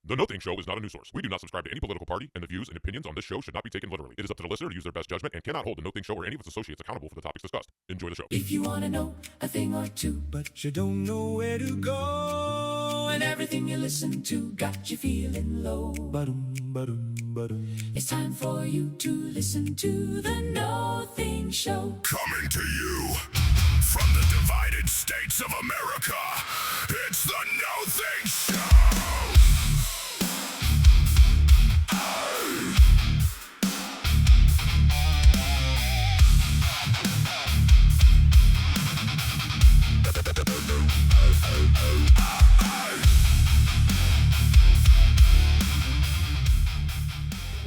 The No Thing Show is not a news source. We do not subscribe to any political party, and the views and opinions on this show should not be taken literally. It is up to the listener to use their best judgment and cannot hold the No Thing Show or any of its associates accountable for the topics discussed. Enjoy the show. If you want to know a thing or two, but you don't know where to go, and everything you listen to got you feeling low, it's time for you to listen to the No Thing Show. Coming to you from the divided states of America, it's the No Thing Show!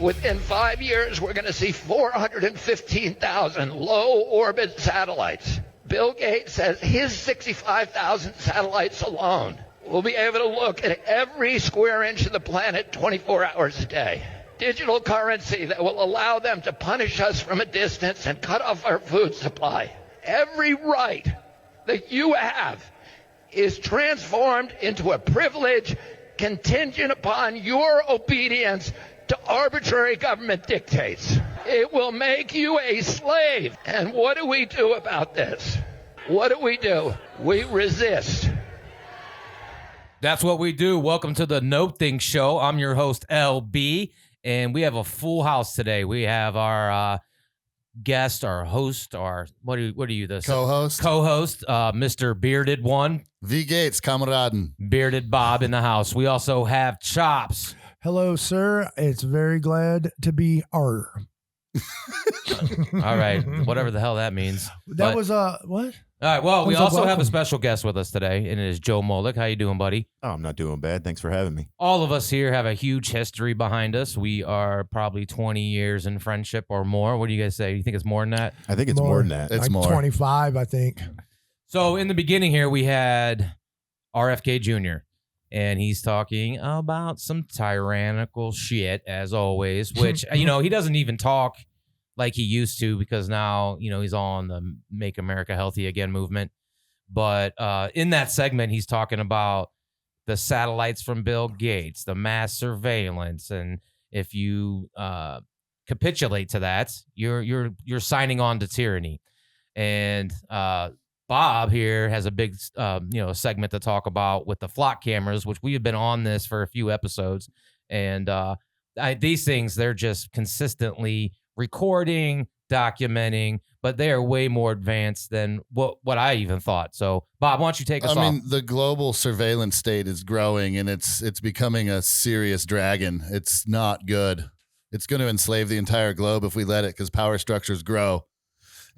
Within 5 years, we're going to see 415,000 low-orbit satellites. Bill Gates says his 65,000 satellites alone will be able to look at every square inch of the planet 24 hours a day. Digital currency that will allow them to punish us from a distance and cut off our food supply. Every right that you have is transformed into a privilege contingent upon your obedience to arbitrary government dictates. It will make you a slave. And what do we do about this? What do? We resist. That's what we do. Welcome to the No Thing Show. I'm your host, LB, and we have a full house today. We have our guest, our host, our what are you? The co-host, Mr. Bearded One, V Gates, Kameraden, Bearded Bob in the house. We also have Chops. Hello, sir. It's very glad to be R. All right, whatever the hell that means. That was what? All right. Well, we Was also have welcome. a special guest with us today, and it is Joe Molek. How you doing, buddy? Oh, I'm not doing bad. Thanks for having me. All of us here have a huge history behind us. We are probably 20 years in friendship or more. What do you guys say? You think it's more than that? I think it's more than that. It's like more. 25, I think. So in the beginning here, we had RFK Jr., and he's talking about some tyrannical shit, as always, which, he doesn't even talk like he used to because now, he's on the Make America Healthy Again movement. But in that segment, he's talking about the satellites from Bill Gates, the mass surveillance, and if you capitulate to that, you're signing on to tyranny. And Bob here has a big segment to talk about with the flock cameras, which we have been on this for a few episodes, and these things, they're just consistently recording, documenting, but they are way more advanced than what I even thought. So, Bob, why don't you take us off? I mean, the global surveillance state is growing, and it's becoming a serious dragon. It's not good. It's going to enslave the entire globe if we let it, because power structures grow.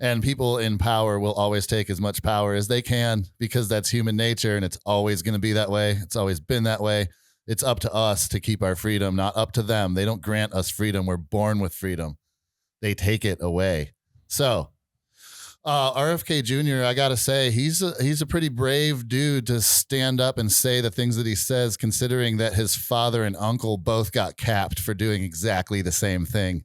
And people in power will always take as much power as they can because that's human nature, and it's always going to be that way. It's always been that way. It's up to us to keep our freedom, not up to them. They don't grant us freedom. We're born with freedom. They take it away. So RFK Jr., I got to say, he's a pretty brave dude to stand up and say the things that he says, considering that his father and uncle both got capped for doing exactly the same thing.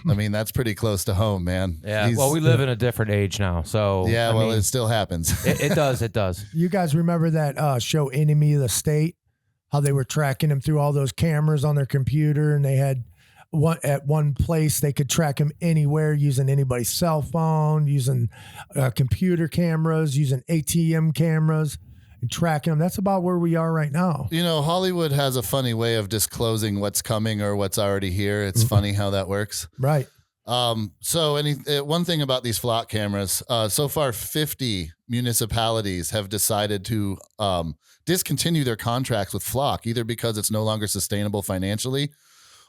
I mean, that's pretty close to home, man. Yeah, well, we live in a different age now, so yeah, it still happens. It does. You guys remember that show Enemy of the State? How they were tracking him through all those cameras on their computer, and they had one place they could track him anywhere using anybody's cell phone, using computer cameras, using ATM cameras, and tracking them. That's about where we are right now. Hollywood has a funny way of disclosing what's coming or what's already here. It's funny how that works. Right. So one thing about these flock cameras, so far 50 municipalities have decided to discontinue their contracts with Flock, either because it's no longer sustainable financially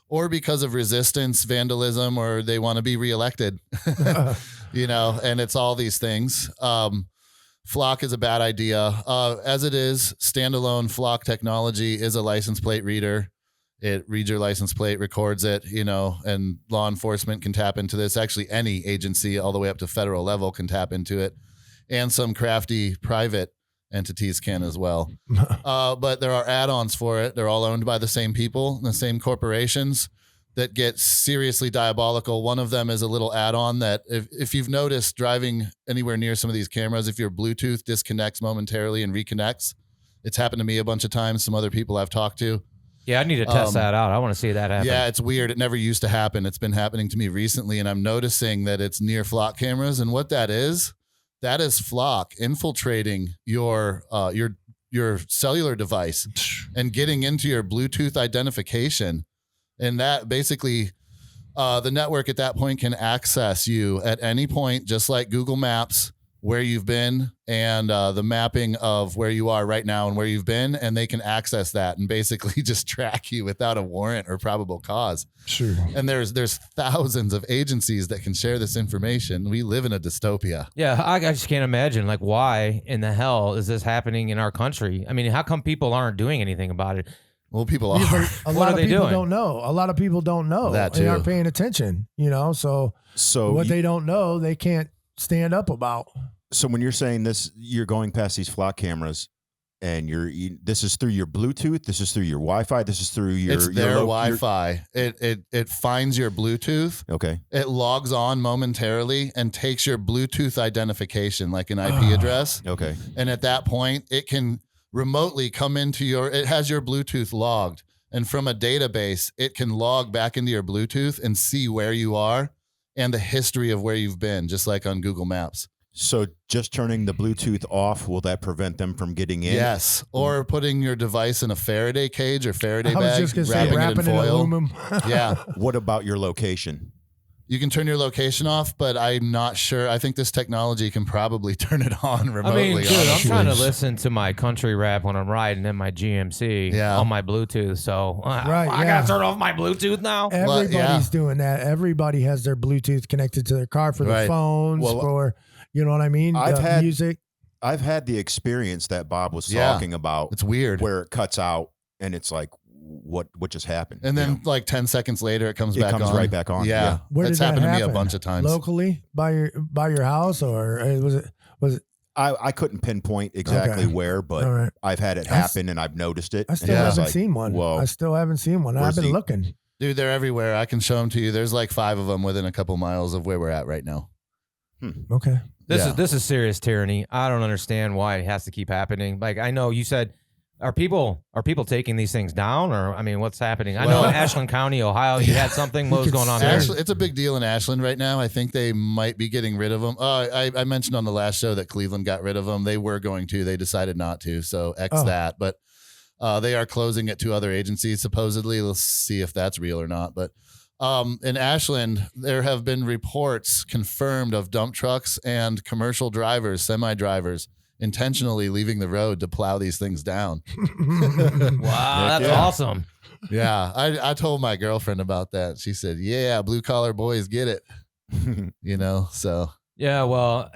or because of resistance, vandalism, or they want to be reelected, and it's all these things. Flock is a bad idea. As it is, standalone Flock technology is a license plate reader. It reads your license plate, records it, and law enforcement can tap into this. Actually, any agency all the way up to federal level can tap into it, and some crafty private entities can as well. But there are add-ons for it. They're all owned by the same people, the same corporations that get seriously diabolical. One of them is a little add-on that if you've noticed driving anywhere near some of these cameras, if your Bluetooth disconnects momentarily and reconnects, it's happened to me a bunch of times, some other people I've talked to. Yeah, I need to test that out. I want to see that happen. Yeah, it's weird. It never used to happen. It's been happening to me recently, and I'm noticing that it's near flock cameras. And what that is flock infiltrating your cellular device and getting into your Bluetooth identification. And that basically, the network at that point can access you at any point, just like Google Maps, where you've been and the mapping of where you are right now and where you've been. And they can access that and basically just track you without a warrant or probable cause. Sure. And there's thousands of agencies that can share this information. We live in a dystopia. Yeah, I just can't imagine, like, why in the hell is this happening in our country? I mean, how come people aren't doing anything about it? Well, people are. A lot of people don't know. A lot of people don't know. That They too. aren't paying attention, So what they don't know, they can't stand up about. So when you're saying this, you're going past these flock cameras, and this is through your Bluetooth, this is through your Wi-Fi, this is through your. It's their Wi-Fi. It finds your Bluetooth. Okay. It logs on momentarily and takes your Bluetooth identification, like an IP address. Okay. And at that point, it can remotely come into it has your Bluetooth logged. And from a database, it can log back into your Bluetooth and see where you are and the history of where you've been, just like on Google Maps. So just turning the Bluetooth off, will that prevent them from getting in? Yes. Or putting your device in a Faraday cage or Faraday I was bag, just going to say wrapping it in aluminum. Yeah. What about your location? You can turn your location off, but I'm not sure. I think this technology can probably turn it on remotely. I mean, dude, I'm honestly. trying to listen to my country rap when I'm riding in my GMC on my Bluetooth. So I got to turn off my Bluetooth now. Everybody's doing that. Everybody has their Bluetooth connected to their car for their phones, for, you know what I mean? I've had music. I've had the experience that Bob was talking about. It's weird. Where it cuts out and it's like, what just happened? And then like 10 seconds later, it comes back on. It comes right back on. Yeah. Where That's did that happened to me happen? a bunch of times. Locally by your house, or was it? I couldn't pinpoint exactly where, but I've had it happen and I've noticed it. I still haven't seen one. Whoa. I still haven't seen one. I've been looking. Dude, they're everywhere. I can show them to you. There's like 5 of them within a couple miles of where we're at right now. Okay. This is serious tyranny. I don't understand why it has to keep happening. Like, I know you said, are people taking these things down, or I mean, what's happening? I know in Ashland County, Ohio, you had something. What was going on there? It's a big deal in Ashland right now. I think they might be getting rid of them. I mentioned on the last show that Cleveland got rid of them. They were going to. They decided not to. So that. But they are closing it to other agencies supposedly. Let's see if that's real or not. But in Ashland, there have been reports confirmed of dump trucks and commercial drivers, semi-drivers, intentionally leaving the road to plow these things down. Wow, that's awesome. Yeah, I told my girlfriend about that. She said, yeah, blue collar boys get it. So. Yeah, well,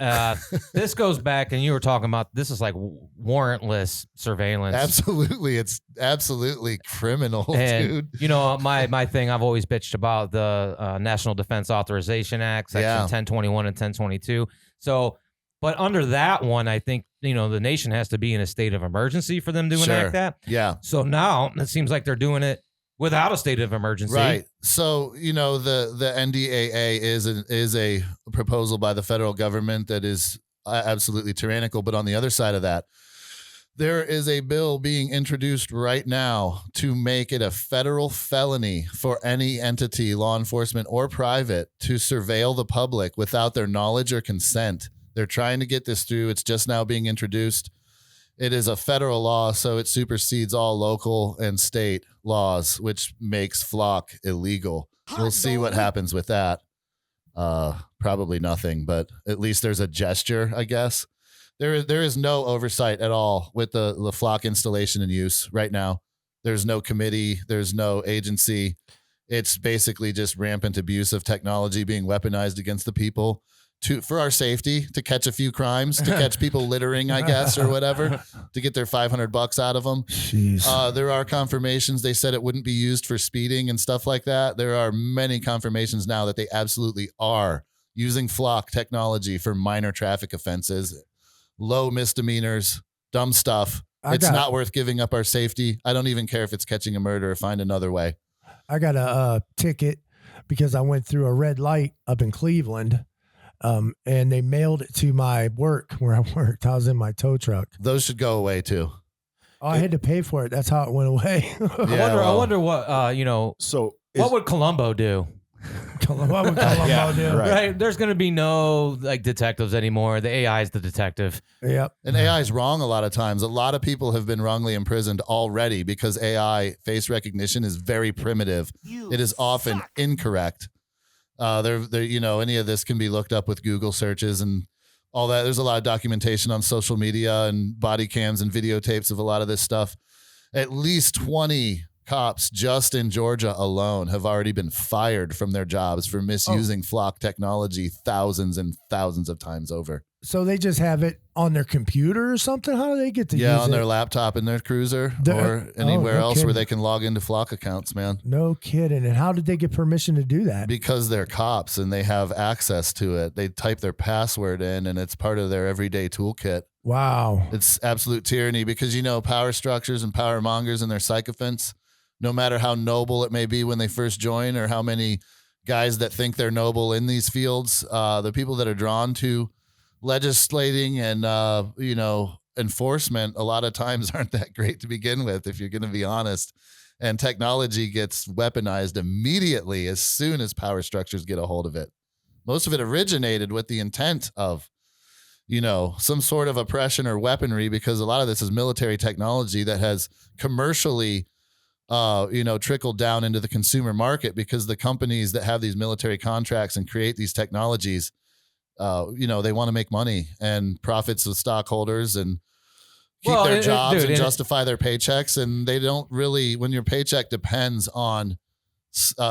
this goes back, and you were talking about this is like warrantless surveillance. Absolutely. It's absolutely criminal, and, dude. You know, my thing, I've always bitched about the National Defense Authorization Act, Section 1021 and 1022. So, but under that one, I think, the nation has to be in a state of emergency for them to enact that. Yeah. So now it seems like they're doing it without a state of emergency. Right. So, the NDAA is a proposal by the federal government that is absolutely tyrannical. But on the other side of that, there is a bill being introduced right now to make it a federal felony for any entity, law enforcement or private, to surveil the public without their knowledge or consent. They're trying to get this through. It's just now being introduced. It is a federal law, so it supersedes all local and state laws, which makes flock illegal. We'll see what happens with that. Probably nothing, but at least there's a gesture, I guess. There is no oversight at all with the flock installation and use right now. There's no committee. There's no agency. It's basically just rampant abuse of technology being weaponized against the people. For our safety, to catch a few crimes, to catch people littering, I guess, or whatever, to get their $500 out of them. Jeez. There are confirmations. They said it wouldn't be used for speeding and stuff like that. There are many confirmations now that they absolutely are using flock technology for minor traffic offenses, low misdemeanors, dumb stuff. It's not worth giving up our safety. I don't even care if it's catching a murderer. Find another way. I got a ticket because I went through a red light up in Cleveland. And they mailed it to my work where I worked. I was in my tow truck. Those should go away too. Oh, I had to pay for it. That's how it went away. I wonder what So what would Columbo do? What would Columbo do? Right. There's going to be no like detectives anymore. The AI is the detective. Yep. And AI is wrong a lot of times. A lot of people have been wrongly imprisoned already because AI face recognition is very primitive. It is often incorrect. Any of this can be looked up with Google searches and all that. There's a lot of documentation on social media and body cams and videotapes of a lot of this stuff. At least 20 cops just in Georgia alone have already been fired from their jobs for misusing flock technology thousands and thousands of times over. So they just have it on their computer or something? How do they get to use it? Yeah, on their laptop in their cruiser or anywhere else where they can log into flock accounts, man. No kidding. And how did they get permission to do that? Because they're cops and they have access to it. They type their password in and it's part of their everyday toolkit. Wow. It's absolute tyranny because, power structures and power mongers and their sycophants, no matter how noble it may be when they first join or how many guys that think they're noble in these fields, the people that are drawn to legislating and, enforcement a lot of times aren't that great to begin with, if you're going to be honest. And technology gets weaponized immediately as soon as power structures get a hold of it. Most of it originated with the intent of, some sort of oppression or weaponry, because a lot of this is military technology that has commercially trickled down into the consumer market because the companies that have these military contracts and create these technologies, they want to make money and profits of stockholders and keep their jobs and justify their paychecks. And they don't really, when your paycheck depends on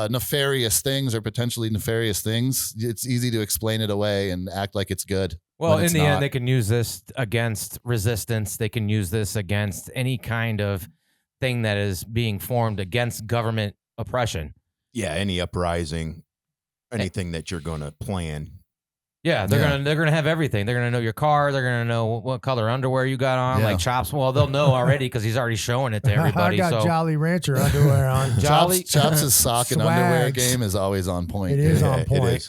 nefarious things or potentially nefarious things, it's easy to explain it away and act like it's good. Well, in the end, they can use this against resistance. They can use this against any kind of thing that is being formed against government oppression. Yeah, any uprising, anything that you're going to plan. Yeah, they're gonna have everything. They're gonna know your car. They're gonna know what color underwear you got on, like Chops. Well, they'll know already because he's already showing it to everybody. I got Jolly Rancher underwear on. Chops' sock and underwear game is always on point. It is on point.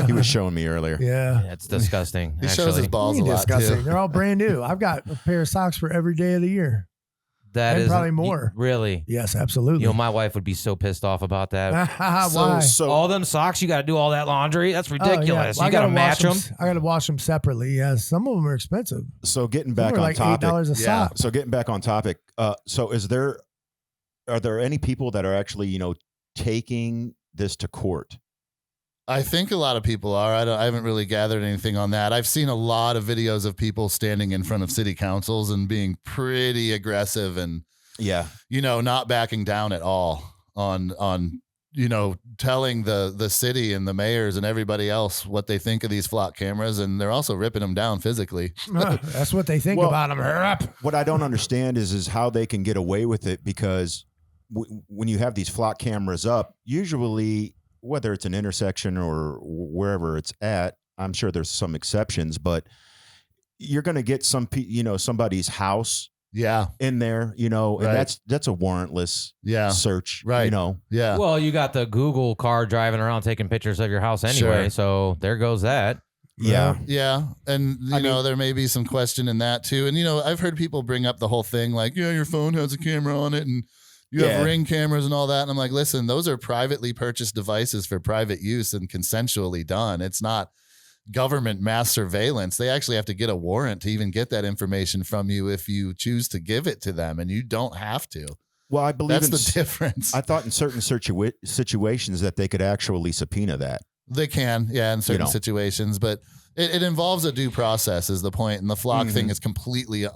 He was showing me earlier. Yeah, it's disgusting. He shows his balls a lot too. They're all brand new. I've got a pair of socks for every day of the year. That is probably more. Really? Yes, absolutely. My wife would be so pissed off about that. Why? So all them socks, you got to do all that laundry. That's ridiculous. Well, you got to match them. I got to wash them separately. Yeah, some of them are expensive. So getting back on like topic, $8 a sock. So getting back on topic. Are there any people that are actually taking this to court? I think a lot of people are. I haven't really gathered anything on that. I've seen a lot of videos of people standing in front of city councils and being pretty aggressive and not backing down at all on telling the city and the mayors and everybody else what they think of these flock cameras, and they're also ripping them down physically. That's what they think about them. What I don't understand is how they can get away with it, because when you have these flock cameras up, usually whether it's an intersection or wherever it's at, I'm sure there's some exceptions, but you're going to get somebody's house in there, and that's a warrantless search, right? Well, you got the Google car driving around taking pictures of your house anyway, so there goes that. Yeah. And, there may be some question in that too. And, I've heard people bring up the whole thing like, your phone has a camera on it and you have Ring cameras and all that. And I'm like, listen, those are privately purchased devices for private use and consensually done. It's not government mass surveillance. They actually have to get a warrant to even get that information from you if you choose to give it to them, and you don't have to. Well, I believe that's the difference. I thought in certain situations that they could actually subpoena that. They can, in certain situations, but it involves a due process is the point. And the flock thing is completely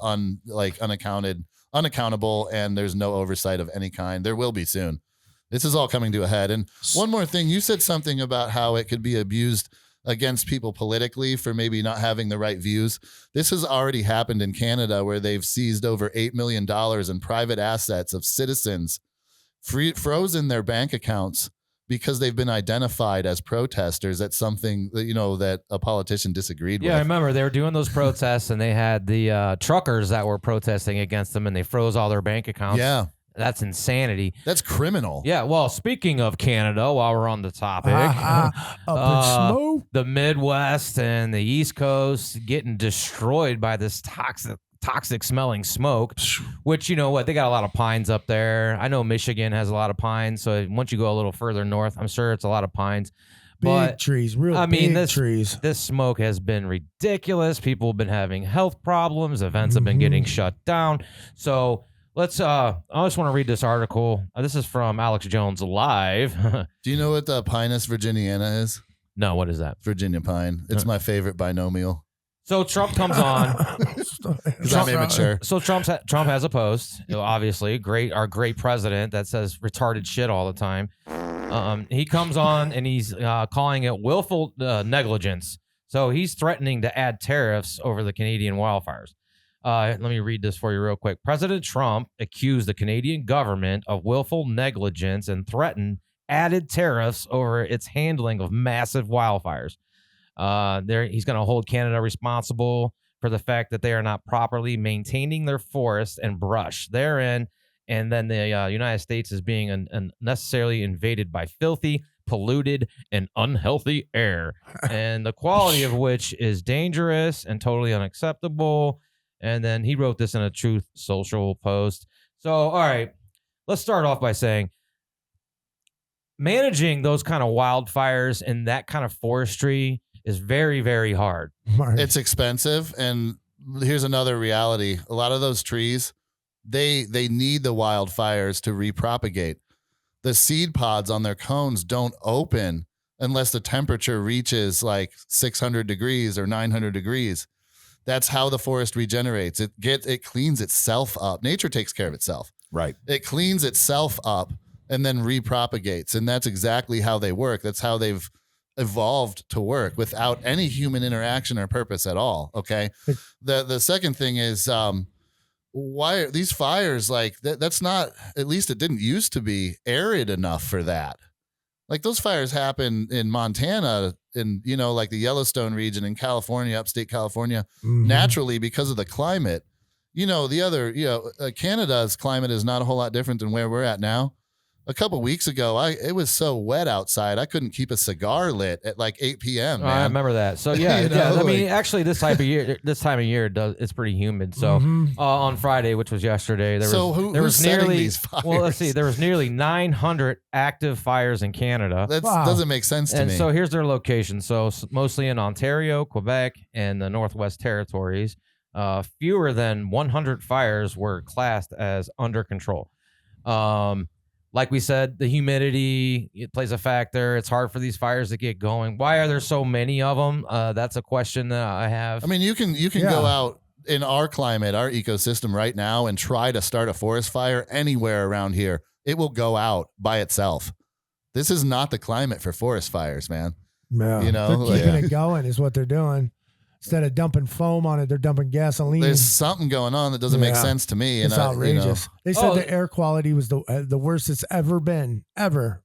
unaccountable, and there's no oversight of any kind. There will be soon. This is all coming to a head. And one more thing, you said something about how it could be abused against people politically for maybe not having the right views. This has already happened in Canada, where they've seized over $8 million in private assets of citizens, frozen their bank accounts because they've been identified as protesters at something that a politician disagreed with. Yeah, I remember they were doing those protests, and they had the truckers that were protesting against them, and they froze all their bank accounts. Yeah. That's insanity. That's criminal. Yeah, well, speaking of Canada, while we're on the topic, the Midwest and the East Coast getting destroyed by this toxic smelling smoke, which, you know what, they got a lot of pines up there. I know Michigan has a lot of pines. So once you go a little further north, I'm sure it's a lot of pines. Big trees, real big trees. This smoke has been ridiculous. People have been having health problems. Events have been getting shut down. So let's, I just want to read this article. This is from Alex Jones Live. Do you know what the Pinus virginiana is? No, what is that? Virginia pine. It's my favorite binomial. So Trump comes on. Because I'm immature. So Trump has a post, obviously, our great president that says retarded shit all the time. He comes on and he's calling it willful negligence. So he's threatening to add tariffs over the Canadian wildfires. Let me read this for you real quick. President Trump accused the Canadian government of willful negligence and threatened added tariffs over its handling of massive wildfires. He's going to hold Canada responsible for the fact that they are not properly maintaining their forests and brush therein. And then the United States is being unnecessarily invaded by filthy, polluted, and unhealthy air, and the quality of which is dangerous and totally unacceptable. And then he wrote this in a Truth Social post. So, all right, let's start off by saying managing those kind of wildfires and that kind of forestry is very, very hard. It's expensive. And here's another reality. A lot of those trees, they need the wildfires to repropagate. The seed pods on their cones don't open unless the temperature reaches like 600 degrees or 900 degrees. That's how the forest regenerates. It cleans itself up. Nature takes care of itself. Right. It cleans itself up and then repropagates. And that's exactly how they work. That's how they've evolved to work without any human interaction or purpose at all. Okay. The second thing is, why are these fires like that's not, at least it didn't used to be arid enough for that. Like those fires happen in Montana and, you know, like the Yellowstone region in California, upstate California, naturally because of the climate. You know, Canada's climate is not a whole lot different than where we're at now. A couple weeks ago, it was so wet outside, I couldn't keep a cigar lit at like 8 p.m. Man. I remember that. So yeah, I mean, actually, this time of year, it's pretty humid. So on Friday, which was yesterday, there was nearly these fires? Well, let's see, there was nearly 900 active fires in Canada. That doesn't make sense to me. And so here's their location. So mostly in Ontario, Quebec, and the Northwest Territories. Fewer than 100 fires were classed as under control. Like we said, the humidity, it plays a factor. It's hard for these fires to get going. Why are there so many of them? That's a question that I have. I mean, you can go out in our climate, our ecosystem right now and try to start a forest fire anywhere around here. It will go out by itself. This is not the climate for forest fires, man. Yeah. You know, they're keeping it going is what they're doing. Instead of dumping foam on it, they're dumping gasoline. There's something going on that doesn't make sense to me. It's outrageous. They said the air quality was the worst it's ever been, ever.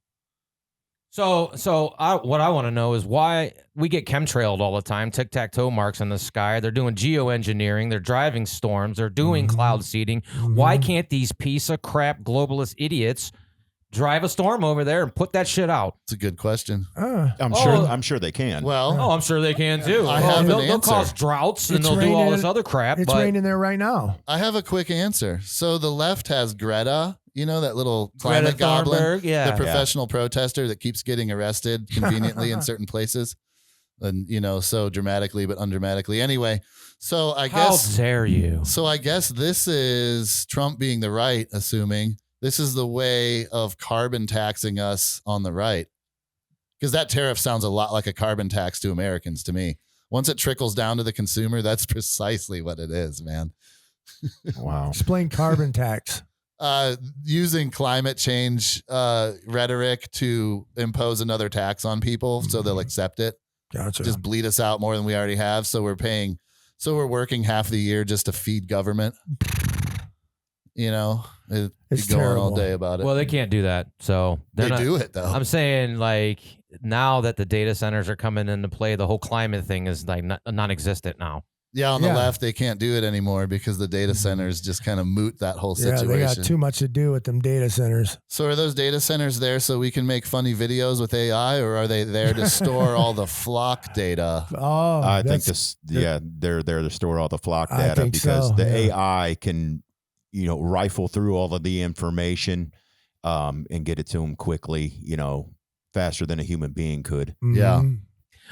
So what I want to know is why we get chemtrailed all the time, tic-tac-toe marks in the sky. They're doing geoengineering. They're driving storms. They're doing cloud seeding. Why can't these piece of crap globalist idiots drive a storm over there and put that shit out? It's a good question. I'm sure they can. Well, I'm sure they can too. They'll cause droughts and they'll do all this other crap. It's raining there right now. I have a quick answer. So the left has Greta, you know, that little climate goblin, the professional protester that keeps getting arrested conveniently in certain places. And, you know, so dramatically, but undramatically. Anyway, so I guess. How dare you? So I guess this is Trump being the right, assuming. This is the way of carbon taxing us on the right. Because that tariff sounds a lot like a carbon tax to Americans to me. Once it trickles down to the consumer, that's precisely what it is, man. Wow. Explain carbon tax. Using climate change rhetoric to impose another tax on people so they'll accept it. Gotcha. Just bleed us out more than we already have. So we're working half the year just to feed government. You know, it's going terrible. all day about it. Well, they can't do that. So they do it though. I'm saying like now that the data centers are coming into play, the whole climate thing is like non-existent now. Yeah, on the Yeah. left, they can't do it anymore because the data centers just kind of moot that whole situation. Yeah, they got too much to do with them data centers. So are those data centers there so we can make funny videos with AI, or are they there to store all the flock data? Oh, I think they're there to store all the flock I data think because so, the yeah. AI can, rifle through all of the information and get it to them quickly, faster than a human being could. Yeah. Mhm.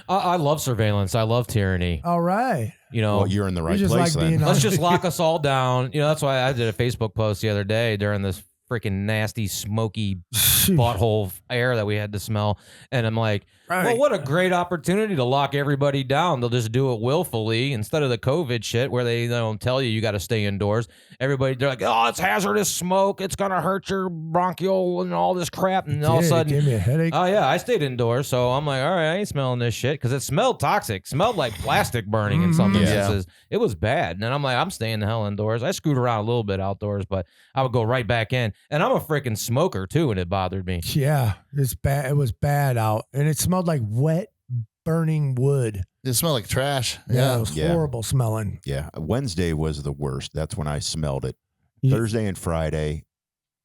I love surveillance. I love tyranny. All right. Well, you're in the right just place like then. being Let's just lock us all down. That's why I did a Facebook post the other day during this freaking nasty, smoky butthole air that we had to smell. And I'm like, well, what a great opportunity to lock everybody down. They'll just do it willfully instead of the COVID shit where they don't tell you got to stay indoors. Everybody, they're like, oh, it's hazardous smoke. It's going to hurt your bronchial and all this crap. And all of a sudden, gave me a headache. oh, yeah, I stayed indoors. So I'm like, all right, I ain't smelling this shit because it smelled toxic. Smelled like plastic burning in some Yeah. instances. It was bad. And I'm like, I'm staying the hell indoors. I screwed around a little bit outdoors, but I would go right back in. And I'm a freaking smoker, too, and it bothered me. Yeah, it's bad. It was bad out, and it smelled like wet, burning wood. It smelled like trash. Yeah, it was Yeah. horrible smelling. Yeah. Wednesday was the worst. That's when I smelled it. Yeah. Thursday and Friday,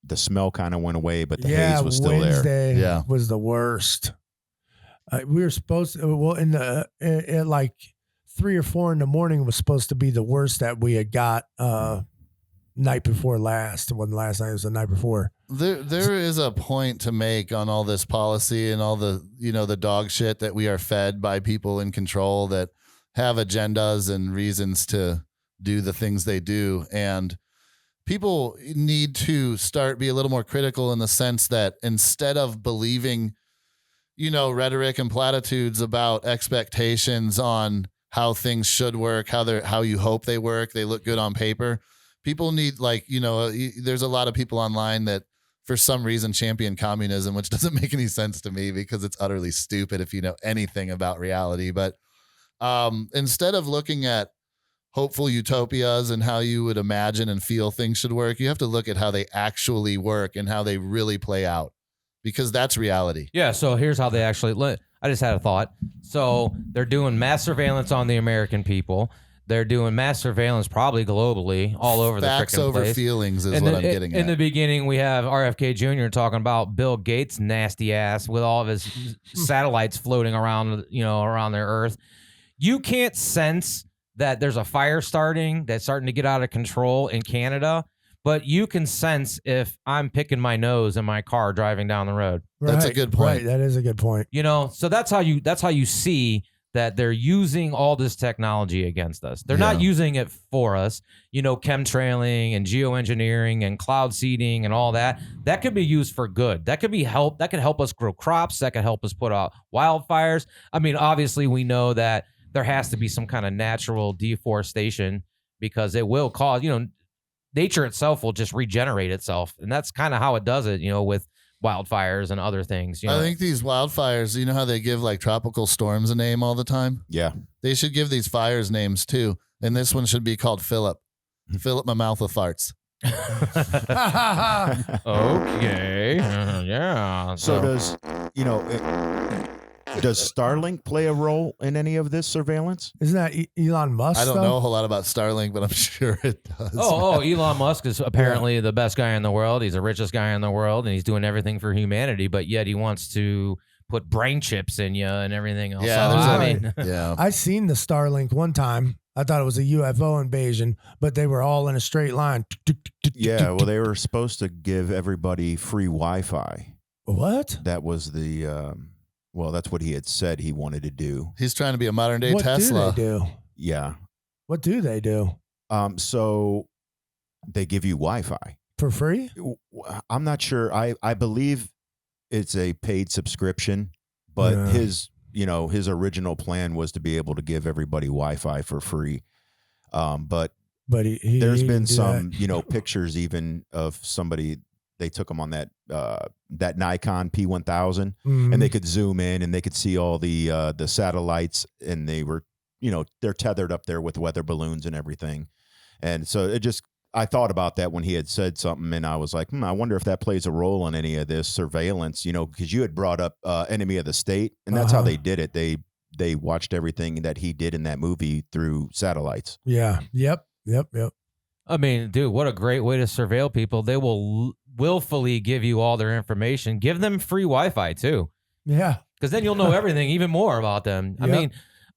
the smell kind of went away, but the Yeah, haze was still there. Wednesday Yeah. was the worst. We were supposed to, at like 3 or 4 in the morning was supposed to be the worst that we had got night before last. It wasn't last night, it was the night before. There is a point to make on all this policy and all the, the dog shit that we are fed by people in control that have agendas and reasons to do the things they do. And people need to be a little more critical in the sense that instead of believing, rhetoric and platitudes about expectations on how things should work, how you hope they work, they look good on paper. People need there's a lot of people online that for some reason champion communism, which doesn't make any sense to me because it's utterly stupid if you know anything about reality. But instead of looking at hopeful utopias and how you would imagine and feel things should work, you have to look at how they actually work and how they really play out, because that's reality. Yeah, so here's how they actually I just had a thought. So they're doing mass surveillance on the American people. They're doing mass surveillance probably globally all over Facts the freaking over place. feelings is And what then I'm getting in at. the beginning, we have RFK Jr. talking about Bill Gates' nasty ass with all of his satellites floating around, around their Earth. You can't sense that there's a fire that's starting to get out of control in Canada, but you can sense if I'm picking my nose in my car driving down the road. That's a Right, good point. Right, that is a good point. So that's how you see that they're using all this technology against us. They're not using it for us. Chemtrailing and geoengineering and cloud seeding and all that. That could be used for good. That could help us grow crops. That could help us put out wildfires. I mean, obviously we know that there has to be some kind of natural deforestation because it will cause, nature itself will just regenerate itself. And that's kind of how it does it, with wildfires and other things. I think these wildfires, you know how they give like tropical storms a name all the time? Yeah. They should give these fires names too. And this one should be called Philip. Fill up my mouth with farts. Okay. Yeah. So does Starlink play a role in any of this surveillance? Isn't that Elon Musk? I don't though? know a whole lot about Starlink, but I'm sure it does. Elon Musk is apparently the best guy in the world. He's the richest guy in the world, and he's doing everything for humanity, but yet he wants to put brain chips in you and everything else. Yeah, So, there's I a- mean, yeah. I seen the Starlink one time. I thought it was a UFO invasion, but they were all in a straight line. Yeah, well, they were supposed to give everybody free Wi-Fi. What? That was the, that's what he had said he wanted to do. He's trying to be a modern day What Tesla. do they do? Yeah. What do they do? So they give you Wi-Fi. For free? I'm not sure. I believe it's a paid subscription, but Yeah. his original plan was to be able to give everybody Wi-Fi for free. But he there's he been didn't do some, that. pictures even of somebody, they took them on that Nikon P1000 Mhm. and they could zoom in and they could see all the satellites, and they were, they're tethered up there with weather balloons and everything. And so I thought about that when he had said something, and I was like, I wonder if that plays a role in any of this surveillance, because you had brought up enemy of the state, and that's how Uh-huh. they did it. They they watched everything that he did in that movie through satellites. Yeah. Yep. I mean, dude, what a great way to surveil people. They will willfully give you all their information. Give them free Wi-Fi too, Yeah. because then you'll know everything even more about them. I Yep. mean,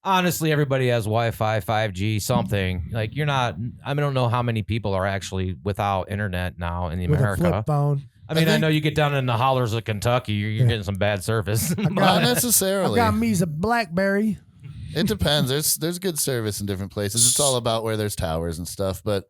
honestly, everybody has Wi-Fi, 5G, something. Like you're not. I don't know how many people are actually without internet now in With a America. flip phone. I mean, I think- know you get down in the hollers of Kentucky, you're getting some bad service. Not I necessarily. got me's a BlackBerry. It depends. There's good service in different places. It's all about where there's towers and stuff. But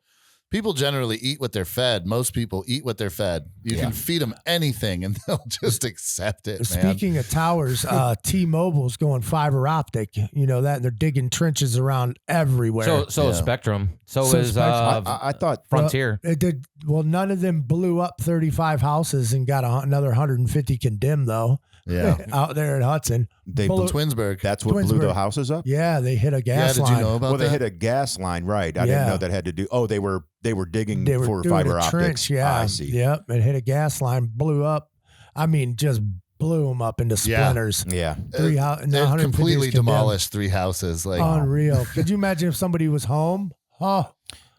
people generally eat what they're fed. Most people eat what they're fed. You can feed them anything and they'll just accept it, man. Speaking of towers, T-Mobile's going fiber optic. You know that, and they're digging trenches around everywhere. So is Yeah. Spectrum. So So is Spectrum. I thought Frontier. It did well. None of them blew up 35 houses and got another 150 condemned though. Yeah. Out there at Hudson. they Full blew, of- Twinsburg. that's what blew the Twinsburg. houses up. Yeah, they hit a Yeah, gas did line. you know about Well, they that? hit a gas line, right? I Yeah. didn't know that had to do. Oh, they were digging They were for doing fiber a optics. trench. Yeah, I see. Yep, it hit a gas line, blew up. I mean, just blew them up into Yeah. splinters. Yeah. Three It houses. completely demolished 3 houses. Like, Unreal. Could you imagine if somebody was home? Oh,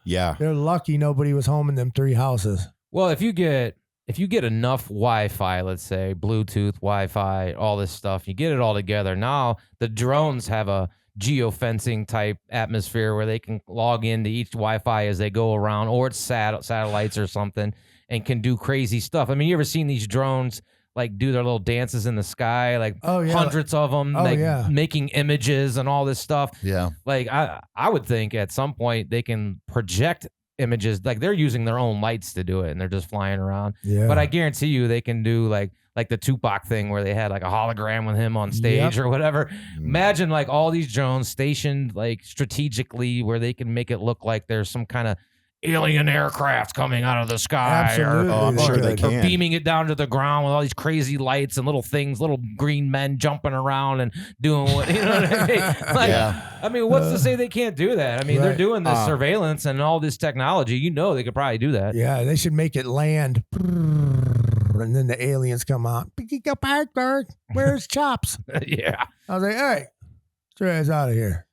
Yeah. they're lucky nobody was home in them 3 houses. Well, if you get enough Wi-Fi, let's say Bluetooth, Wi-Fi, all this stuff, you get it all together. Now the drones have a geofencing type atmosphere where they can log into each Wi-Fi as they go around, or it's satellites or something, and can do crazy stuff. I mean, you ever seen these drones like do their little dances in the sky, like Oh, yeah. hundreds of them, Oh, like yeah. making images and all this stuff. yeah. Like I would think at some point they can project images, like they're using their own lights to do it and they're just flying around. Yeah. But I guarantee you they can do like the Tupac thing where they had like a hologram with him on stage or whatever. Imagine like all these drones stationed like strategically where they can make it look like there's some kind of alien aircraft coming out of the sky. Absolutely. Oh, I'm sure they could. Or can. beaming it down to the ground with all these crazy lights and little things, little green men jumping around and doing what, you know what I mean? Like, Yeah. I mean, what's to say they can't do that? I mean, they're Right. doing this surveillance and all this technology. You know, they could probably do that. Yeah, they should make it land. And then the aliens come out. Where's Chops? Yeah. I was like, all right, get your ass out of here.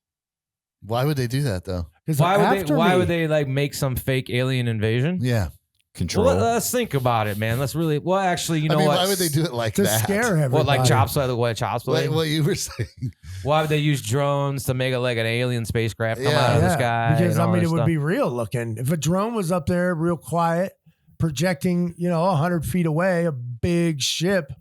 Why would they do that though? 'Cause Why would they like make some fake alien invasion? Yeah. Control. Well, let's think about it, man. Let's really. Well, actually, you know I mean, what? why would they do it like to that? scare everybody? What, like Chops? Like the way Chops play? Like what you were saying. Why would they use drones to make it like an alien spacecraft come Yeah. out of the Yeah, sky? because and I all mean, this it would stuff? be real looking. If a drone was up there, real quiet, projecting, 100 feet away, a big ship.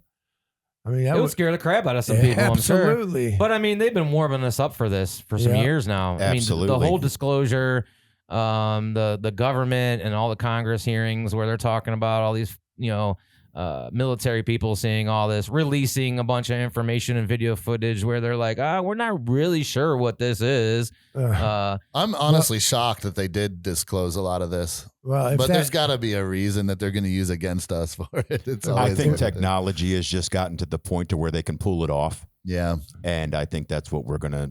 I mean, that It would scare the crap out of some Yeah, people, I'm sure. absolutely. But I mean, they've been warming us up for this for some Yeah. years now. I mean, the Absolutely. whole disclosure, the government and all the Congress hearings where they're talking about all these, military people seeing all this, releasing a bunch of information and video footage where they're like, we're not really sure what this is. I'm honestly shocked that they did disclose a lot of this. well, But there's got to be a reason that they're going to use against us for it. It's I always think worth it. technology has just gotten to the point to where they can pull it off, Yeah. and I think that's what we're gonna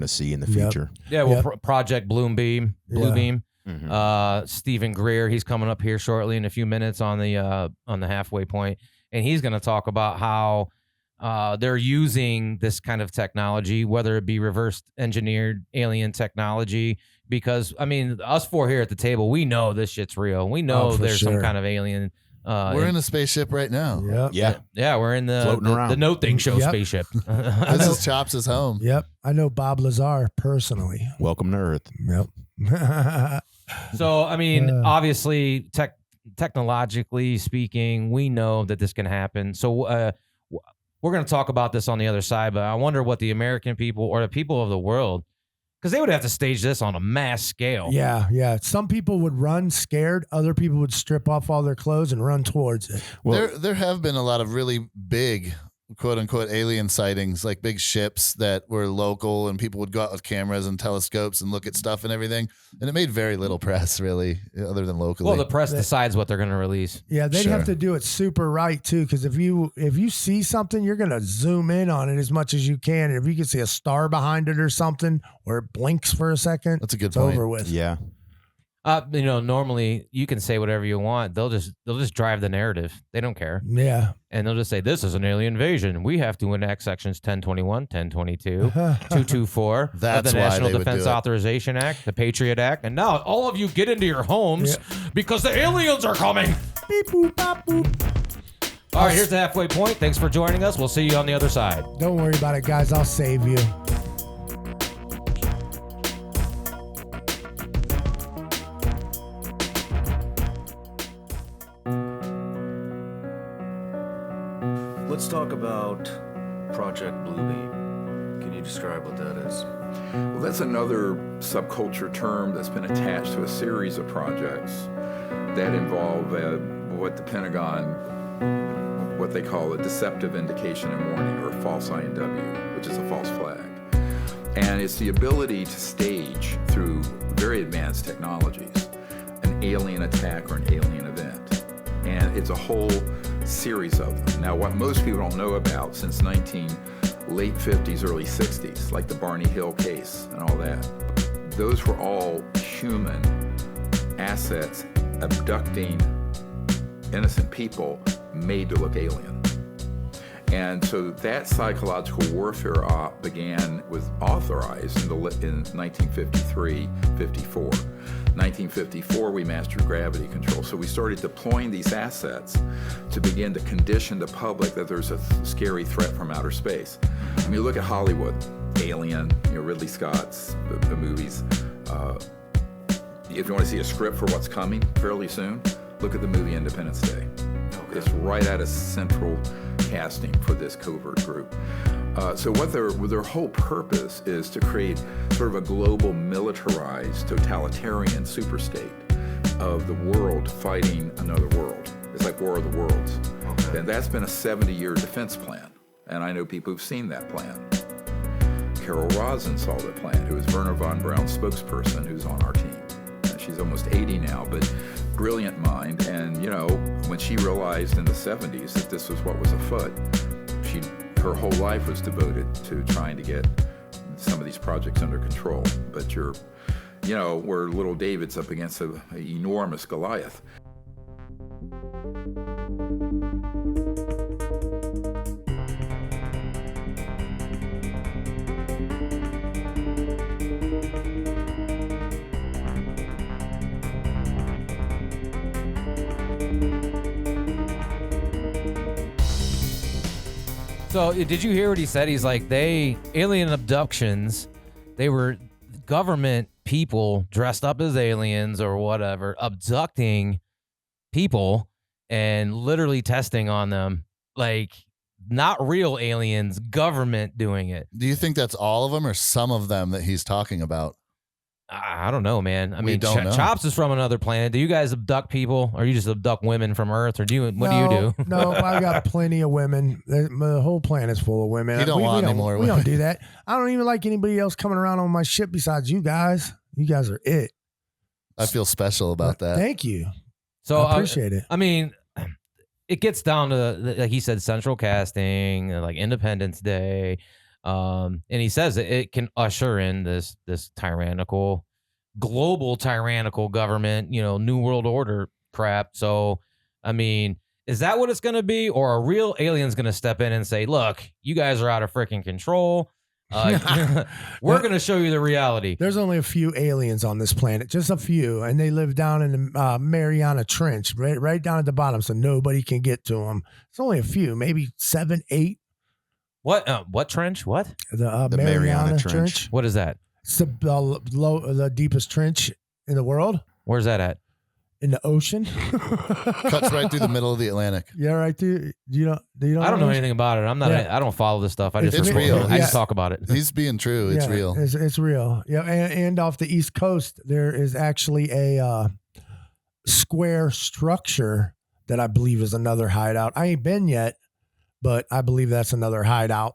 see in the Yep. future. Yeah, well, Yep. Project Bluebeam. Mhm. Stephen Greer, he's coming up here shortly in a few minutes on the halfway point, and he's going to talk about how they're using this kind of technology, whether it be reverse engineered alien technology. Because I mean, us 4 here at the table, we know this shit's real. We know for there's some sure. kind of alien. We're in a spaceship right now. Yep. Yeah. We're in Floating the around. No Thing Show Yep. spaceship. This is Chops' home. Yep. I know Bob Lazar personally. Welcome to Earth. Yep. So, I mean, Yeah. obviously, technologically speaking, we know that this can happen. So, we're going to talk about this on the other side, but I wonder what the American people or the people of the world, because they would have to stage this on a mass scale. Yeah. Some people would run scared. Other people would strip off all their clothes and run towards it. Well- There have been a lot of really big, quote unquote, alien sightings, like big ships that were local, and people would go out with cameras and telescopes and look at stuff and everything. And it made very little press, really, other than locally. Well, the press decides what they're going to release. Yeah, they'd Sure. have to do it super right too, because if you see something, you're gonna zoom in on it as much as you can. And if you can see a star behind it or something, or it blinks for a second, That's a good it's point. over with. Yeah. Normally you can say whatever you want. They'll just drive the narrative. They don't care. Yeah. And they'll just say, this is an alien invasion. We have to enact sections 1021, 1022, 224 of That's the why National they would Defense do it. Authorization Act, the Patriot Act. And now all of you get into your homes because the aliens are coming. Beep, boop, bop, boop. All right, here's the halfway point. Thanks for joining us. We'll see you on the other side. Don't worry about it, guys. I'll save you. Let's talk about Project Bluebeam. Can you describe what that is? Well, that's another subculture term that's been attached to a series of projects that involve what the Pentagon, what they call a deceptive indication and warning, or false INW, which is a false flag. And it's the ability to stage, through very advanced technologies, an alien attack or an alien event. And it's a whole series of them. Now, what most people don't know about since late 50s, early 60s, like the Barney Hill case and all that, those were all human assets abducting innocent people made to look alien. And so that psychological warfare was authorized in 1953, 54. 1954, we mastered gravity control. So we started deploying these assets to begin to condition the public that there's a scary threat from outer space. I mean, you look at Hollywood, Alien, Ridley Scott's the movies. If you want to see a script for what's coming fairly soon, look at the movie Independence Day. Okay. It's right at a central casting for this covert group. So what their whole purpose is to create sort of a global militarized totalitarian superstate of the world fighting another world. It's like War of the Worlds. Okay. And that's been a 70-year defense plan. And I know people who've seen that plan. Carol Rosin saw the plan, who is Werner von Braun's spokesperson, who's on our team. And she's almost 80 now, but brilliant mind. And, when she realized in the 70s that this was what was afoot, her whole life was devoted to trying to get some of these projects under control. But where little David's up against an enormous Goliath. So did you hear what he said? He's like, alien abductions, they were government people dressed up as aliens or whatever, abducting people and literally testing on them. Like, not real aliens, government doing it. Do you think that's all of them or some of them that he's talking about? I don't know, man. I mean, don't know. Chops is from another planet. Do you guys abduct people, or you just abduct women from Earth, or what do you do? No, I got plenty of women. The whole planet's full of women. You don't want any more We women. don't do that. I don't even like anybody else coming around on my ship besides you guys. You guys are it. I feel special about that. Thank you. So I appreciate it. I mean, it gets down to, like he said, central casting, like Independence Day. And he says it can usher in this tyrannical, global tyrannical government, New World Order crap. So, I mean, is that what it's going to be? Or are real aliens going to step in and say, look, you guys are out of freaking control. We're going to show you the reality. There's only a few aliens on this planet, just a few, and they live down in the Mariana Trench, right down at the bottom, so nobody can get to them. It's only a few, maybe 7, 8. What trench? What? The Mariana Trench. What is that? It's the deepest trench in the world. Where's that at? In the ocean. Cuts right through the middle of the Atlantic. Yeah, right through. Do you know? I don't know anything about it. I'm not. Yeah. I don't follow this stuff. It's real. I just talk about it. He's being true. It's real. It's real. Yeah, and off the East Coast, there is actually a square structure that I believe is another hideout. I ain't been yet, but I believe that's another hideout.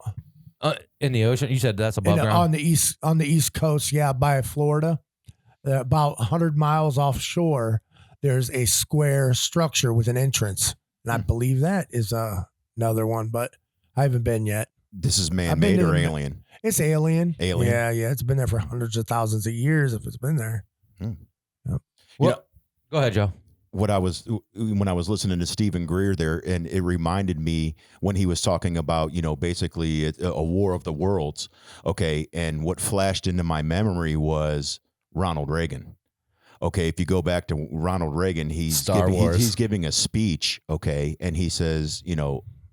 In the ocean? You said that's above ground? On the East Coast, yeah, by Florida. About 100 miles offshore, there's a square structure with an entrance. And I believe that is another one, but I haven't been yet. This is man-made or alien? It's alien. Alien. Yeah. It's been there for hundreds of thousands of years if it's been there. Hmm. Yep. Well, go ahead, Joe. When I was listening to Stephen Greer there, and it reminded me when he was talking about, basically a war of the worlds. Okay. And what flashed into my memory was Ronald Reagan. Okay. If you go back to Ronald Reagan, he's giving a speech. Okay. And he says,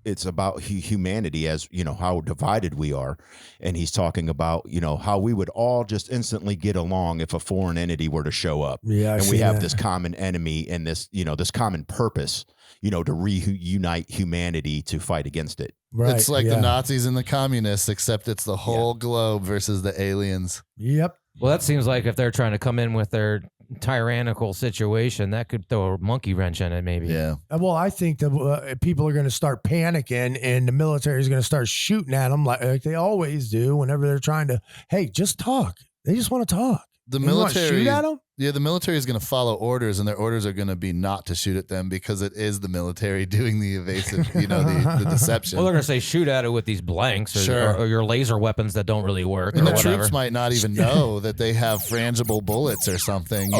it's about humanity, as how divided we are, and he's talking about how we would all just instantly get along if a foreign entity were to show up. And we have this common enemy and this this common purpose to reunite humanity to fight against it. Right. It's like the Nazis and the communists, except it's the whole globe versus the aliens. Yep. Well, that seems like if they're trying to come in with their tyrannical situation, that could throw a monkey wrench in it, maybe. Yeah. Well, I think that people are going to start panicking, and the military is going to start shooting at them like they always do whenever they're trying to. Hey, just talk. They just want to talk. The military, shoot at them? Yeah, the military is going to follow orders, and their orders are going to be not to shoot at them because it is the military doing the evasive, the deception. Well, they're going to say shoot at it with these blanks or your laser weapons that don't really work. And the troops might not even know that they have frangible bullets or something.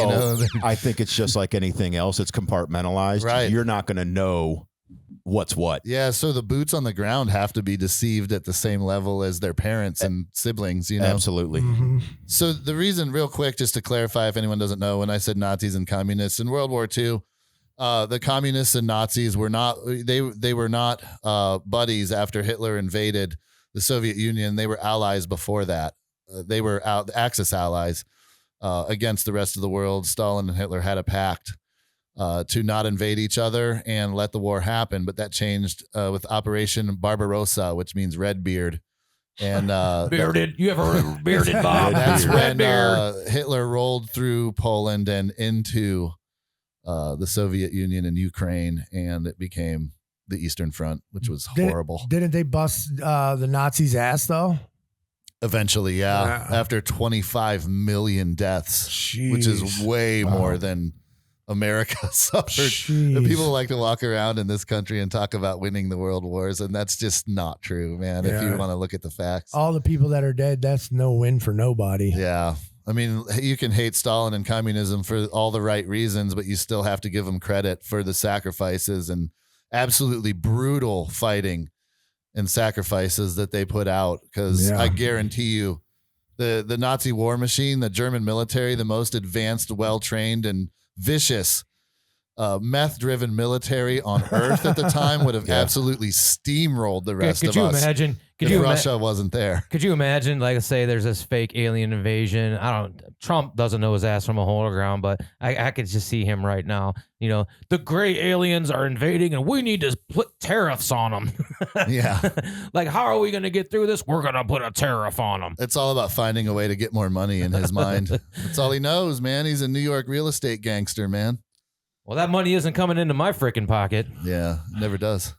I think it's just like anything else. It's compartmentalized. Right. You're not going to know what's what. Yeah, so the boots on the ground have to be deceived at the same level as their parents and siblings, Absolutely. Mm-hmm. So the reason, real quick, just to clarify if anyone doesn't know, when I said Nazis and communists, in World War II, the communists and Nazis were not buddies after Hitler invaded the Soviet Union. They were allies before that. They were Axis allies against the rest of the world. Stalin and Hitler had a pact to not invade each other and let the war happen. But that changed with Operation Barbarossa, which means red beard. And bearded, you have a bearded Bob. That's when Hitler rolled through Poland and into the Soviet Union and Ukraine, and it became the Eastern Front, which was horrible. Didn't they bust the Nazis' ass though? Eventually, yeah. After 25 million deaths, which is way more than America suffered. And people like to walk around in this country and talk about winning the world wars, and that's just not true, man. If you want to look at the facts, all the people that are dead, that's no win for nobody. Yeah. I mean, you can hate Stalin and communism for all the right reasons, but you still have to give them credit for the sacrifices and absolutely brutal fighting and sacrifices that they put out. Because I guarantee you, the Nazi war machine, the German military, the most advanced, well-trained, and vicious meth-driven military on Earth at the time would have absolutely steamrolled the rest of us. If Russia wasn't there. Could you imagine, like, say there's this fake alien invasion? Trump doesn't know his ass from a hole in the ground, but I could just see him right now. The gray aliens are invading and we need to put tariffs on them. Yeah. Like, how are we going to get through this? We're going to put a tariff on them. It's all about finding a way to get more money in his mind. That's all he knows, man. He's a New York real estate gangster, man. Well, that money isn't coming into my freaking pocket. Yeah, never does.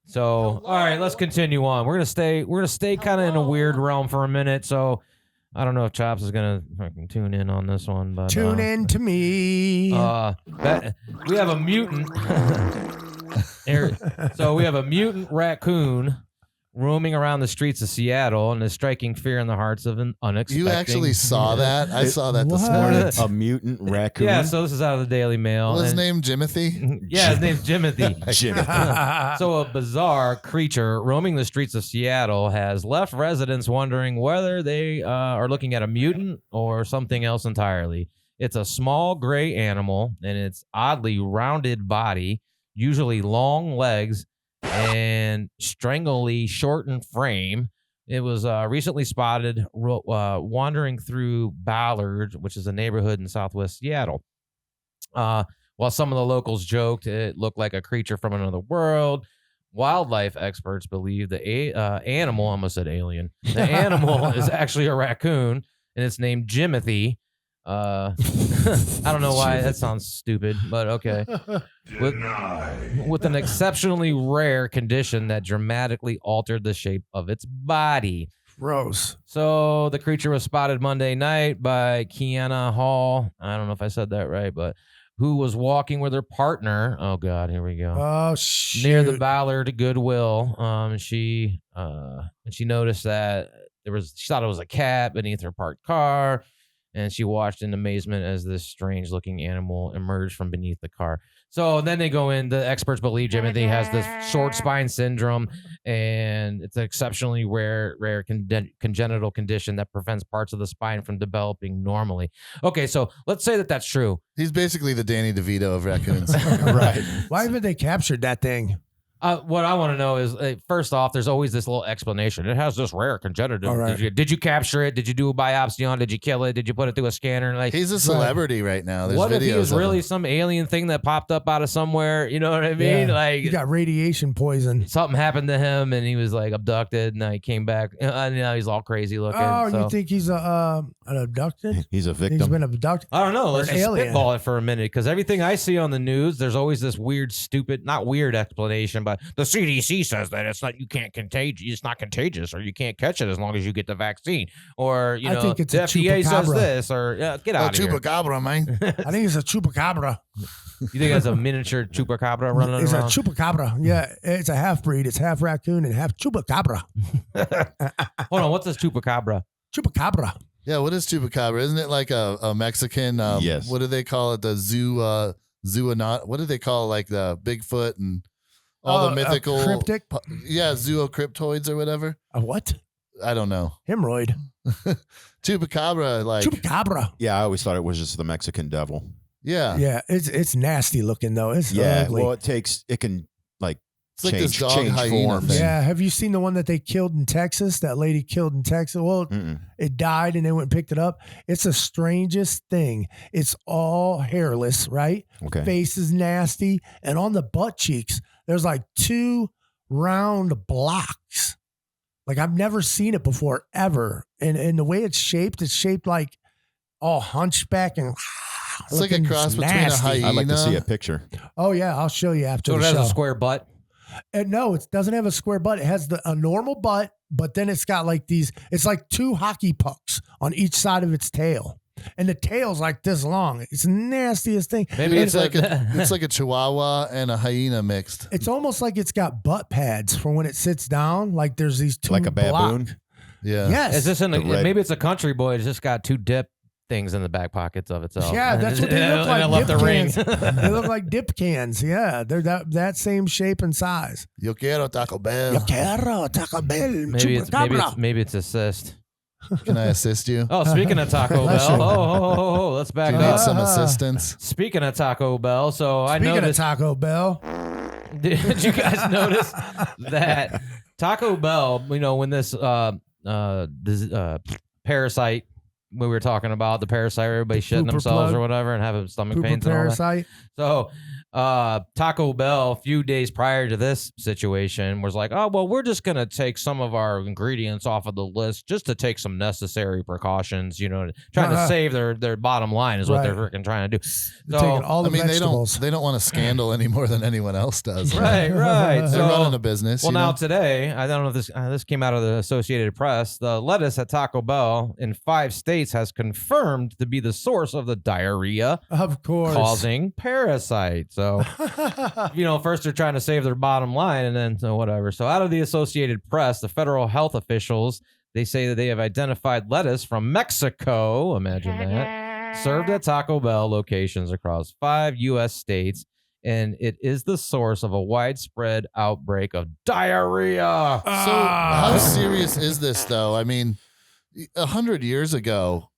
So, all right, let's continue on. We're gonna stay kind of in a weird realm for a minute. So, I don't know if Chops is gonna fucking tune in on this one, but tune in to me. We have a mutant. So we have a mutant raccoon roaming around the streets of Seattle and is striking fear in the hearts of an unexpected. You actually saw that? I saw that this morning. A mutant raccoon? Yeah, so this is out of the Daily Mail. His name Jimothy? Yeah, his name's Jimothy. So a bizarre creature roaming the streets of Seattle has left residents wondering whether they are looking at a mutant or something else entirely. It's a small gray animal, and its oddly rounded body, usually long legs, and strangely shortened frame. It was recently spotted wandering through Ballard, which is a neighborhood in southwest Seattle. While some of the locals joked it looked like a creature from another world, wildlife experts believe the animal, I almost said alien, the animal is actually a raccoon, and it's named Jimothy. I don't know why that sounds stupid, but okay. With an exceptionally rare condition that dramatically altered the shape of its body. Gross. So the creature was spotted Monday night by Kiana Hall. I don't know if I said that right, but who was walking with her partner. Oh God, here we go. Oh shit. Near the Ballard Goodwill. She noticed that she thought it was a cat beneath her parked car. and she watched in amazement as this strange-looking animal emerged from beneath the car. So then they go in. The experts believe Timothy has this short spine syndrome, and it's an exceptionally rare congenital condition that prevents parts of the spine from developing normally. Okay, so let's say that that's true. He's basically the Danny DeVito of raccoons. Right. Why haven't they captured that thing? What I want to know is, first off, there's always this little explanation. It has this rare congenital. All right. Did you capture it? Did you do a biopsy on it? Did you kill it? Did you put it through a scanner? Like, He's a celebrity right now. There's what if he videos was of really him. some alien thing that popped up out of somewhere? You know what I mean? Yeah. Like, He got radiation poison. something happened to him and he was like abducted, and now he came back and now he's all crazy looking. Oh, so. you think he's an abducted? He's a He's victim. been abducted. I don't know. Let's Or an just alien. spitball it for a minute, because everything I see on the news, there's always this weird, stupid, not weird explanation, but the CDC says that it's not contagious, or you can't catch it as long as you get the vaccine, or I think it's the a FDA says chupacabra. this, or get out of here. Chupacabra, man. I think it's a chupacabra. You think that's a miniature chupacabra running It's around? a chupacabra. Yeah, it's a half breed. It's half raccoon and half chupacabra. Hold on, what's this chupacabra? Chupacabra. Yeah, what is chupacabra? Isn't it like a Mexican? Yes. What do they call it? The zooanot. What do they call like the Bigfoot and all the mythical cryptic? Yeah, zoocryptoids or whatever. A what? I don't know. Hemorrhoid. Chupacabra, like Chupacabra. Yeah, I always thought it was just the Mexican devil. yeah, Yeah, it's nasty looking though. It's Yeah, ugly. well, it can like it's like this dog change hyena forms. thing. Yeah, have you seen the one that they killed in Texas? That lady killed in Texas. Well, Mm-mm. it died and they went and picked it up. It's the strangest thing. It's all hairless, right? Okay. Face is nasty, and on the butt cheeks, there's like 2 round blocks. Like I've never seen it before ever. And the way it's shaped like all hunchback and It's like a looking cross between nasty. a hyena. I'd like to see a picture. Oh yeah, I'll show you after So it the has show. a square butt. And no, it doesn't have a square butt. It has a normal butt, but then it's got like these. It's like 2 hockey pucks on each side of its tail, and the tail's like this long. It's the nastiest thing. Maybe It's it's like a chihuahua and a hyena mixed. It's almost like it's got butt pads for when it sits down. Like there's these 2 Like a baboon? block- Yeah. Yes. Is this The red- maybe it's a country boy. It's just got 2 dip things in the back pockets of itself. Yeah, that's what they look And I like. left the Dip ring. cans. They look like dip cans. Yeah, they're that same shape and size. Yo quiero Taco Bell. Yo quiero Taco Bell. Maybe it's a cyst. Can I assist you? Oh, speaking of Taco Bless Bell, you. oh, let's back Do you need up. some assistance? Speaking of Taco Bell, so I Speaking of noticed. Taco Bell, Did you guys notice that Taco Bell? When this parasite, we were talking about the parasite, everybody shitting Pooper themselves plug. or whatever, and having stomach pooper pains and all that. parasite. So Taco Bell, a few days prior to this situation, was like, oh, well, we're just going to take some of our ingredients off of the list just to take some necessary precautions, trying to save their bottom line is what they're freaking trying to do. They're taking So, all the I mean, vegetables. they don't want a scandal any more than anyone else does. right. They're So, running a business. well, you now know? today, I don't know if this came out of the Associated Press. The lettuce at Taco Bell in 5 states has confirmed to be the source of the diarrhea Of course. causing parasite. So, first they're trying to save their bottom line, and then so whatever. So, out of the Associated Press, the federal health officials, they say that they have identified lettuce from Mexico. Imagine that. Served at Taco Bell locations across 5 U.S. states. And it is the source of a widespread outbreak of diarrhea. So how serious is this, though? I mean, 100 years ago,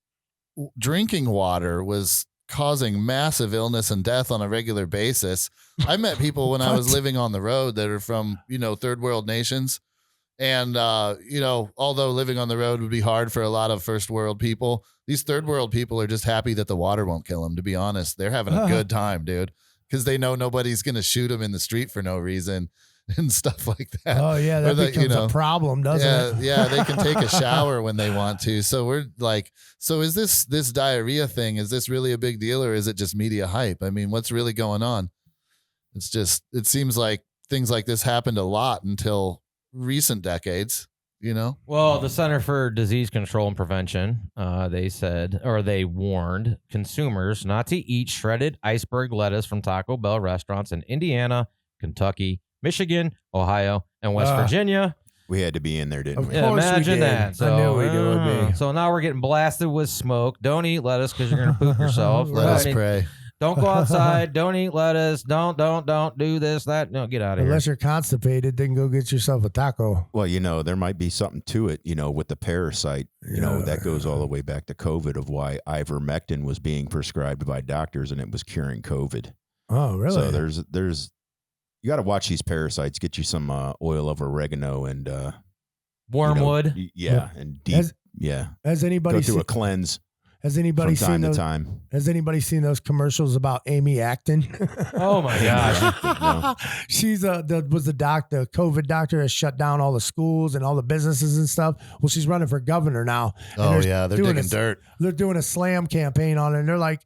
drinking water was causing massive illness and death on a regular basis. I met people when I was living on the road that are from, third world nations. And, although living on the road would be hard for a lot of first world people, these third world people are just happy that the water won't kill them, to be honest. They're having a good time, dude, because they know nobody's going to shoot them in the street for no reason and stuff like that. Oh yeah, that Or that, becomes a problem, doesn't it? Yeah, they can take a shower when they want to. So we're like, so is this diarrhea thing, is this really a big deal, or is it just media hype? I mean, what's really going on? It seems like things like this happened a lot until recent decades, Well, the Center for Disease Control and Prevention, they warned consumers not to eat shredded iceberg lettuce from Taco Bell restaurants in Indiana, Kentucky, Michigan, Ohio, and West Virginia. We had to be in there, didn't Of we? Yeah, course we imagine did. that. So, I knew we would be. So now we're getting blasted with smoke. Don't eat lettuce because you're gonna poop yourself. Let us I mean, pray. Don't go outside. Don't eat lettuce. Don't do this, that. No, get out of Unless here. you're constipated, then go get yourself a taco. Well, there might be something to it, with the parasite. That goes all the way back to COVID of why ivermectin was being prescribed by doctors and it was curing COVID. Oh, really? So there's you got to watch these parasites. Get you some oil of oregano and Wormwood. and deep. Has anybody Go through seen, a cleanse has anybody from time seen to those? time. Has anybody seen those commercials about Amy Acton? Oh my gosh. No. She's the COVID doctor has shut down all the schools and all the businesses and stuff. Well, she's running for governor now. Oh yeah, they're doing digging dirt. They're doing a slam campaign on it. And they're like,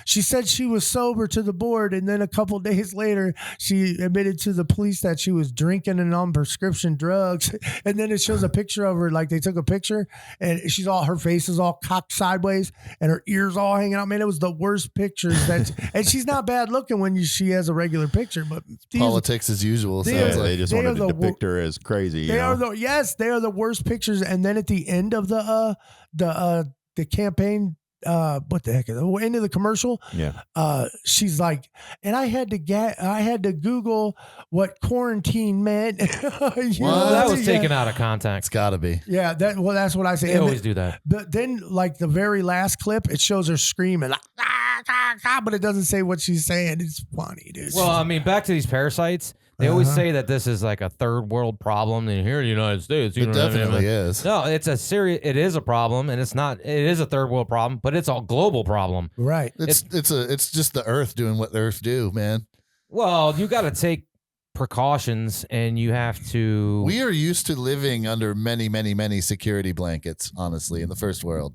she said she was sober to the board. And then a couple days later, she admitted to the police that she was drinking and on prescription drugs. And then it shows a picture of her. Like they took a picture and her face is all cocked sideways and her ears all hanging out. Man, it was the worst pictures and she's not bad looking when she has a regular picture, but Politics as usual. They Sounds are- like. They just they wanted are to the depict her as crazy. they are the worst pictures. And then at the end of the campaign, what the heck is it? End of the commercial, she's like, and I had to Google what quarantine meant. That was taken out of It's context. got to be. Yeah, that's what I say. They And always do that. But then, like the very last clip, it shows her screaming, like, but it doesn't say what she's saying. It's funny, dude. Well, I mean, back to these parasites. They always say that this is like a third world problem. And here in the United States, you It don't have any of definitely it. is. No, it is a problem, and it's not. It is a third world problem, but it's a global problem. right. It's just the Earth doing what the Earth do, man. Well, you got to take precautions, and you have to. We are used to living under many, many, many security blankets. Honestly, in the first world,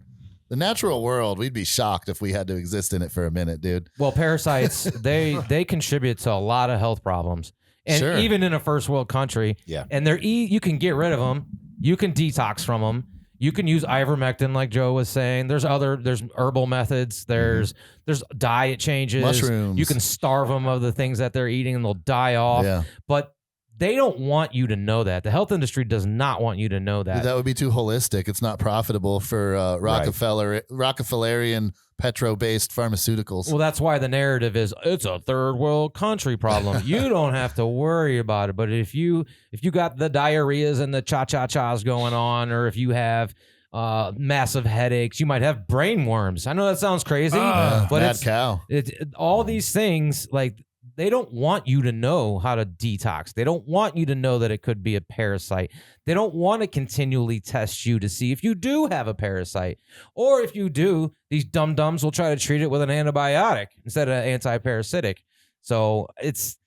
the natural world, we'd be shocked if we had to exist in it for a minute, dude. Well, parasites they contribute to a lot of health problems, and Sure. even in a first world country. Yeah. And you can get rid of them. You can detox from them. You can use ivermectin, like Joe was saying. There's herbal methods. There's diet changes. Mushrooms. You can starve them of the things that they're eating, and they'll die off. Yeah. But they don't want you to know that. The health industry does not want you to know that. That would be too holistic. It's not profitable for Rockefellerian petro-based pharmaceuticals. Well, that's why the narrative is it's a third world country problem. You don't have to worry about it. But if you got the diarrheas and the cha-cha-chas going on, or if you have massive headaches, you might have brain worms. I know that sounds crazy, but Mad cow. all these things, like, they don't want you to know how to detox. They don't want you to know that it could be a parasite. They don't want to continually test you to see if you do have a parasite. Or if you do, these dum-dums will try to treat it with an antibiotic instead of anti-parasitic. So it's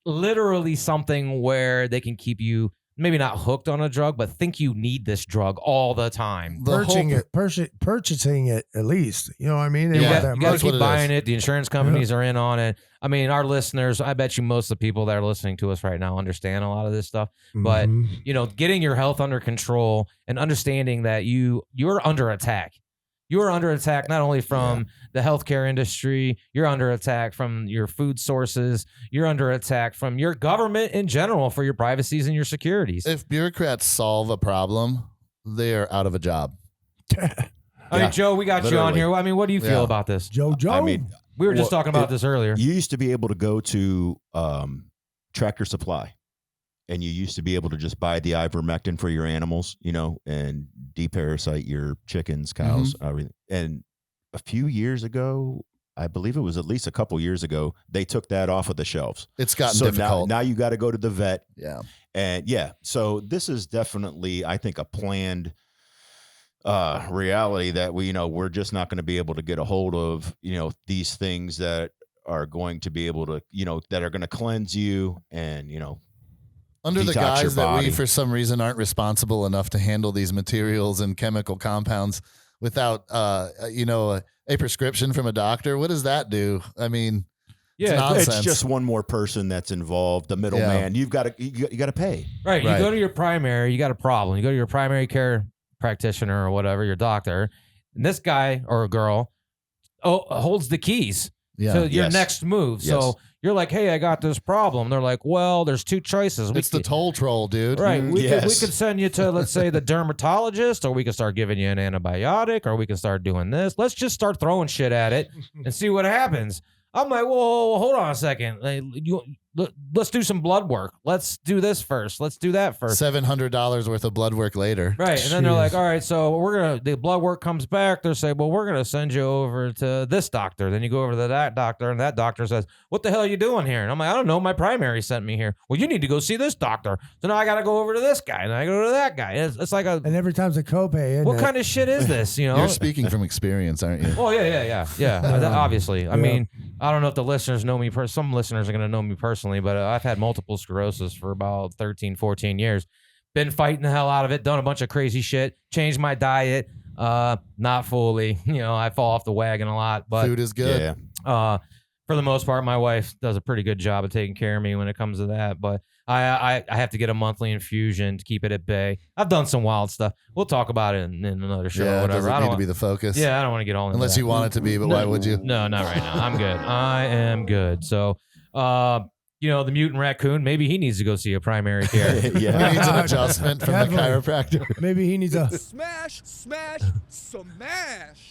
literally something where they can keep you maybe not hooked on a drug, but think you need this drug all the time. Purchasing it at least. You know what I mean? They Yeah. want that You got to That's what keep it buying is. it. The insurance companies are in on it. I mean, our listeners, I bet you most of the people that are listening to us right now understand a lot of this stuff. But, Mhm. getting your health under control and understanding that you're under attack. You are under attack not only from the healthcare industry, you're under attack from your food sources, you're under attack from your government in general for your privacies and your securities. If bureaucrats solve a problem, they are out of a job. I mean, Joe, we got you on Literally. here. I mean, what do you feel Yeah. about this? Joe. I mean, We were just well, talking about this earlier. You used to be able to go to Tractor Supply, and you used to be able to just buy the ivermectin for your animals, and deparasite your chickens, cows, everything. And a few years ago, I believe it was at least a couple years ago, they took that off of the shelves. It's gotten So difficult. now you got to go to the vet. Yeah. And so this is definitely, I think, a planned reality that we're just not going to be able to get a hold of, these things that are going to be able to, that are going to cleanse you and, Under the detox your guise that we, body. for some reason, aren't responsible enough to handle these materials and chemical compounds without, a prescription from a doctor. What does that do? I mean, Yeah, nonsense. it's just one more person that's involved, the middleman. You got to pay. Right. You Right. go to your primary, you got a problem. You go to your primary care practitioner or whatever, your doctor, and this guy or a girl holds the keys Yeah. to your Yes. next move. Yes. So You're like, hey, I got this problem. They're like, well, there's two choices. It's the toll troll, dude. Right. We Yes. could send you to, let's say, the dermatologist, or we could start giving you an antibiotic, or we can start doing this. Let's just start throwing shit at it and see what happens. I'm like, whoa, hold on a second. Let's do some blood work. Let's do this first. Let's do that first. $700 worth of blood work later. Right. And then they're like, all right, so the blood work comes back. They're saying, well, we're going to send you over to this doctor. Then you go over to that doctor, and that doctor says, what the hell are you doing here? And I'm like, I don't know. My primary sent me here. Well, you need to go see this doctor. So now I got to go over to this guy, and I go to that guy. It's like And every time's a copay, isn't what it? kind of shit is this? You know? You're speaking from experience, aren't you? Oh, yeah. Obviously. I mean, I don't know if the listeners know me. Some listeners are going to know me personally, but I've had multiple sclerosis for about 13, 14 years. Been fighting the hell out of it, done a bunch of crazy shit, changed my diet, not fully. You know, I fall off the wagon a lot. But Food is good. Yeah. for the most part, my wife does a pretty good job of taking care of me when it comes to that. But I have to get a monthly infusion to keep it at bay. I've done some wild stuff. We'll talk about it in another show or Yeah, it whatever. doesn't need to be the focus. Yeah, I don't want to get all into Unless that. you want it to be, but why would you? No, not right now. I'm good. I am good. So, the mutant raccoon, maybe he needs to go see a primary care. He needs an adjustment from the chiropractor. Maybe he needs a Smash, smash.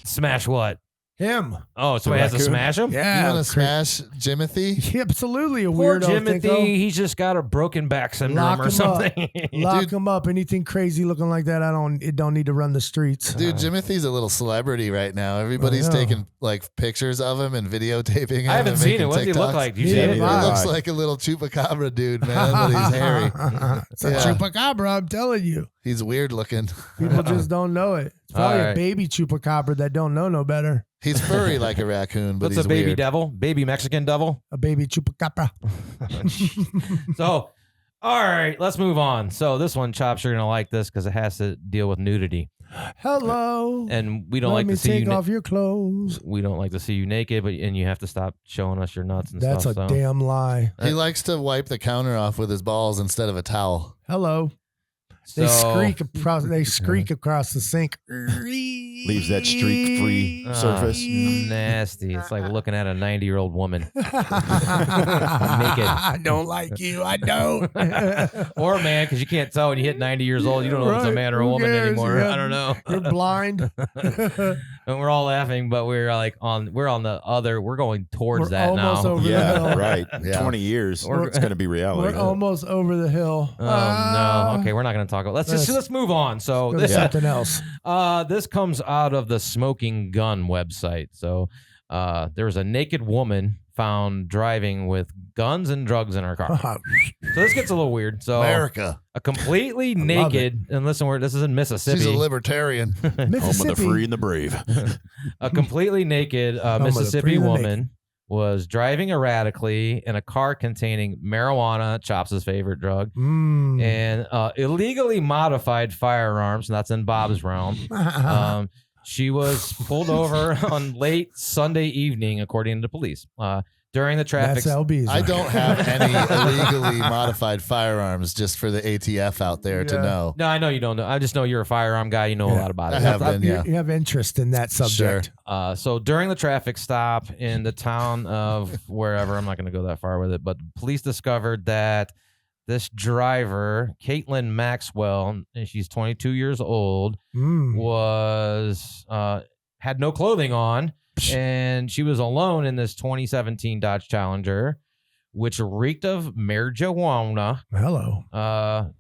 Smash what? him. Oh, somebody has to smash him? Yeah. You want to smash Jimothy? Yeah, absolutely a Poor weirdo. Jimothy, Tinko. he's just got a broken back syndrome Lock or him something. up. Lock him up. Anything crazy looking like that, it don't need to run the streets. Dude, Jimothy's a little celebrity right now. Everybody's taking like pictures of him and videotaping him. I haven't and seen making it. What does he look TikToks. like? Do you see it? He looks like a little chupacabra dude, man, but he's hairy. It's a chupacabra, I'm telling you. He's weird looking. People just don't know it. It's probably a baby chupacabra that don't know no better. He's furry like a raccoon, but What's he's a baby weird. devil? Baby Mexican devil? A baby chupacabra. So, all right, let's move on. So this one, Chops, you're going to like this because it has to deal with nudity. Hello. And we don't Let like me to see take you off your clothes. We don't like to see you naked, and you have to stop showing us your nuts and That's stuff. a damn lie. He likes to wipe the counter off with his balls instead of a towel. Hello. They So- squeak across the sink. Leaves that streak-free surface. Nasty. It's like looking at a 90-year-old woman. I don't like you. I don't. Or a man, because you can't tell when you hit 90 years old. You don't know if it's a man or a Who woman cares? anymore. Yeah. I don't know. You're blind. And we're all laughing, but we're going towards We're that now. almost over the Yeah, hill. right. Yeah. 20 years. It's going to be reality. We're almost over the hill. Oh no. Okay, we're not going to talk about. Let's move on. So Go to this something else. this comes out of the Smoking Gun website. So there was a naked woman found driving with guns and drugs in her car. So this gets a little weird. So America. a completely naked, and listen, this is in Mississippi. She's a libertarian. Home of the free and the brave. A completely naked of the Mississippi free and the woman was driving erratically in a car containing marijuana, Chops' favorite drug, and illegally modified firearms, and that's in Bob's realm. She was pulled over on late Sunday evening, according to police. During the traffic, That's LB's. I don't have any illegally modified firearms, just for the ATF out there to know. No, I know you don't know. I just know you're a firearm guy. You know a lot about it. I have been, yeah. You have interest in that subject. So during the traffic stop in the town of wherever, I'm not going to go that far with it, but police discovered that this driver, Caitlin Maxwell, and she's 22 years old, was had no clothing on, and she was alone in this 2017 Dodge Challenger, which reeked of marijuana. Hello.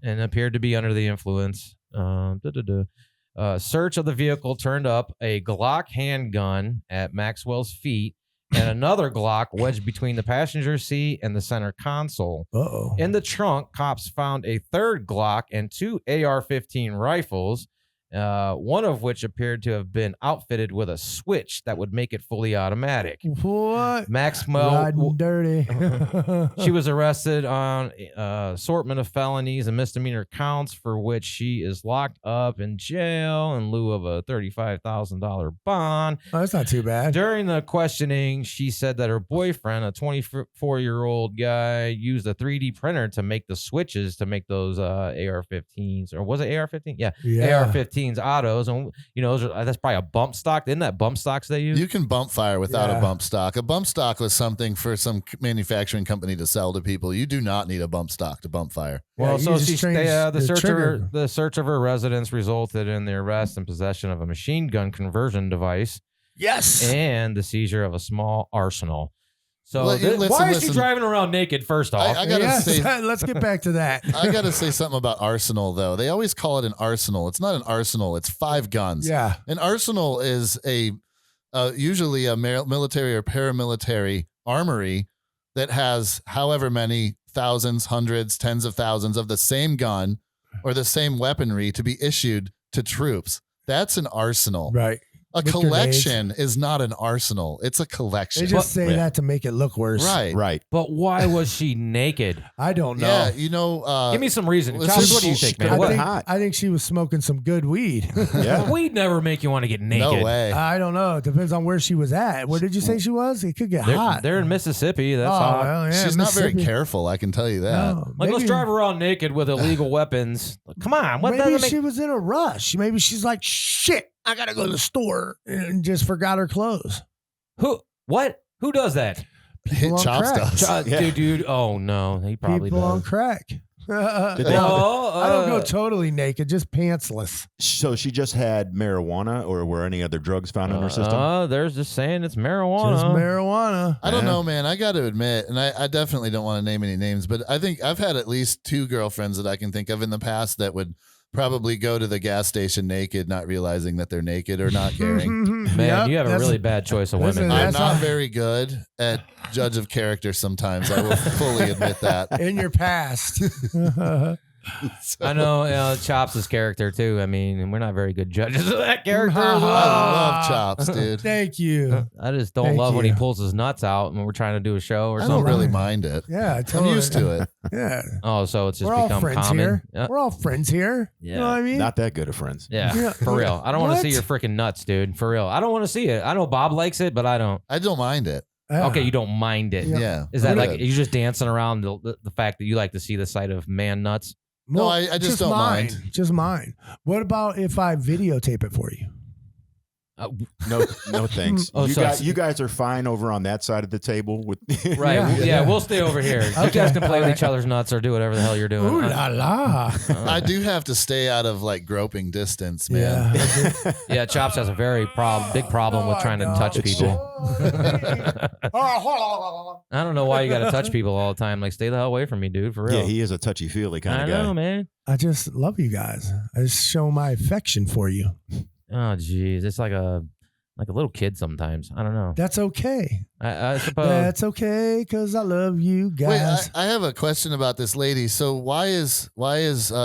And appeared to be under the influence. Search of the vehicle turned up a Glock handgun at Maxwell's feet and another Glock wedged between the passenger seat and the center console. Uh-oh. In the trunk, cops found a third Glock and two AR-15 rifles, one of which appeared to have been outfitted with a switch that would make it fully automatic. What? Maxwell, Riding dirty. she was arrested on assortment of felonies and misdemeanor counts, for which she is locked up in jail in lieu of a $35,000 bond. Oh, that's not too bad. During the questioning, she said that her boyfriend, a 24-year-old guy, used a 3D printer to make the switches to make those AR-15s. Or was it AR-15? Yeah. AR-15 AR-15s autos, and that's probably a bump stock. Isn't that bump stocks they use? You can bump fire without a bump stock. A bump stock was something for some manufacturing company to sell to people. You do not need a bump stock to bump fire. Well, you so just change the search of her residence resulted in the arrest and possession of a machine gun conversion device. Yes. And the seizure of a small arsenal. So Listen, why is she driving around naked? First off, I gotta say, let's get back to that. I gotta say something about arsenal though. They always call it an arsenal. It's not an arsenal. It's 5 guns. Yeah. An arsenal is usually a military or paramilitary armory that has however many thousands, hundreds, tens of thousands of the same gun or the same weaponry to be issued to troops. That's an arsenal. Right. A With collection is not an arsenal. It's a collection. They just say that to make it look worse. Right. But why was she naked? I don't know. Yeah, you know. Give me some reason. listen, Chops, what do you think, man? I think she was smoking some good weed. Yeah. Weed never make you want to get naked. No way. I don't know. It depends on where she was at. Where did you say she was? It could get hot. They're in Mississippi. That's hot. Well, yeah, She's not very Mississippi. careful, I can tell you that. No, Like, let's maybe- drive around naked with illegal weapons. Come on. What Maybe doesn't make she was in a rush. Maybe she's like, shit, I got to go to the store and just forgot her clothes. Who? What? Who does that? Hit on Chops crack. does. Dude. Oh no, he probably People on does. crack. Did they- I don't go totally naked, just pantsless. So she just had marijuana, or were any other drugs found in her system? There's just saying it's marijuana. Just marijuana. I don't know, man. I got to admit, and I definitely don't want to name any names, but I think I've had at least 2 girlfriends that I can think of in the past that would probably go to the gas station naked, not realizing that they're naked or not caring. Man, Yep, you have a that's- really bad choice of listen, women. I'm That's not all- very good at judge of character sometimes. I will fully admit that. In your past. I know Chops' character too. I mean, we're not very good judges of that character. I as well. love Chops, dude. Thank you. I just don't Thank love when he you. pulls his nuts out when we're trying to do a show or I something. don't really mind it. Yeah, I'm totally. used to it. Yeah. Oh, so it's just We're all become friends common. here. Yeah. We're all friends here. You know what I mean? Not that good of friends. Yeah, Yeah. for real. I don't want to What? see your freaking nuts, dude. For real. I don't want to see it. I know Bob likes it, but I don't. I don't mind it. Yeah. Okay, you don't mind it. Yeah. Is that I'm like good. you just dancing around the fact that you like to see the sight of man nuts? No, I just don't mine. mind. Just mine. What about if I videotape it for you? No, no thanks. Oh, so you guys are fine over on that side of the table with Right. Yeah. We'll stay over here. You Okay. guys can play with Alright. each other's nuts or do whatever the hell you're doing. Ooh la la. I do have to stay out of like groping distance, man. Yeah. Yeah, Chops has a very big problem with trying to touch It's people. I don't know why you got to touch people all the time. Like, stay the hell away from me, dude. For real. Yeah, he is a touchy-feely kind I of guy. know, man. I just love you guys. I just show my affection for you. Oh, geez, it's like a little kid sometimes. I don't know. That's okay. I suppose. That's okay because I love you Wait, guys. I have a question about this lady. So why is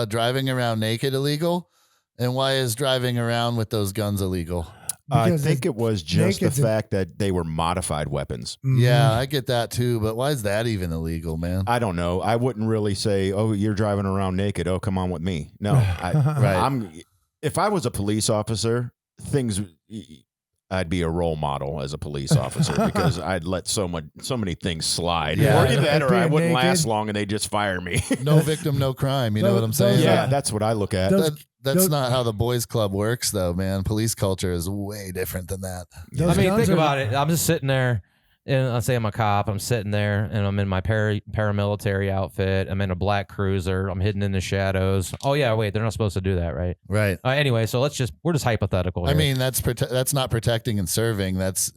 driving around naked illegal, and why is driving around with those guns illegal? I Because think it was just the naked's a- fact that they were modified weapons. Mhm. Yeah, I get that too, but why is that even illegal, man? I don't know. I wouldn't really say, "Oh, you're driving around naked. Oh, come on with me." No, Right. If I was a police officer, I'd be a role model as a police officer because I'd let so many things slide. Yeah. Or either that, or I Being wouldn't naked. last long and they just fire me. No victim, no crime. You know Those- what I'm saying? those- Yeah, that's what I look at. Those- That's those- not how the boys club works, though, man. Police culture is way different than that. Those I mean, guns think are- about it. I'm just sitting there, and I'll say I'm a cop. I'm sitting there, and I'm in my paramilitary outfit. I'm in a black cruiser. I'm hidden in the shadows. Oh yeah, wait, they're not supposed to do that, right? Right. Anyway, so we're just hypothetical. I here. mean, that's not protecting and serving. That's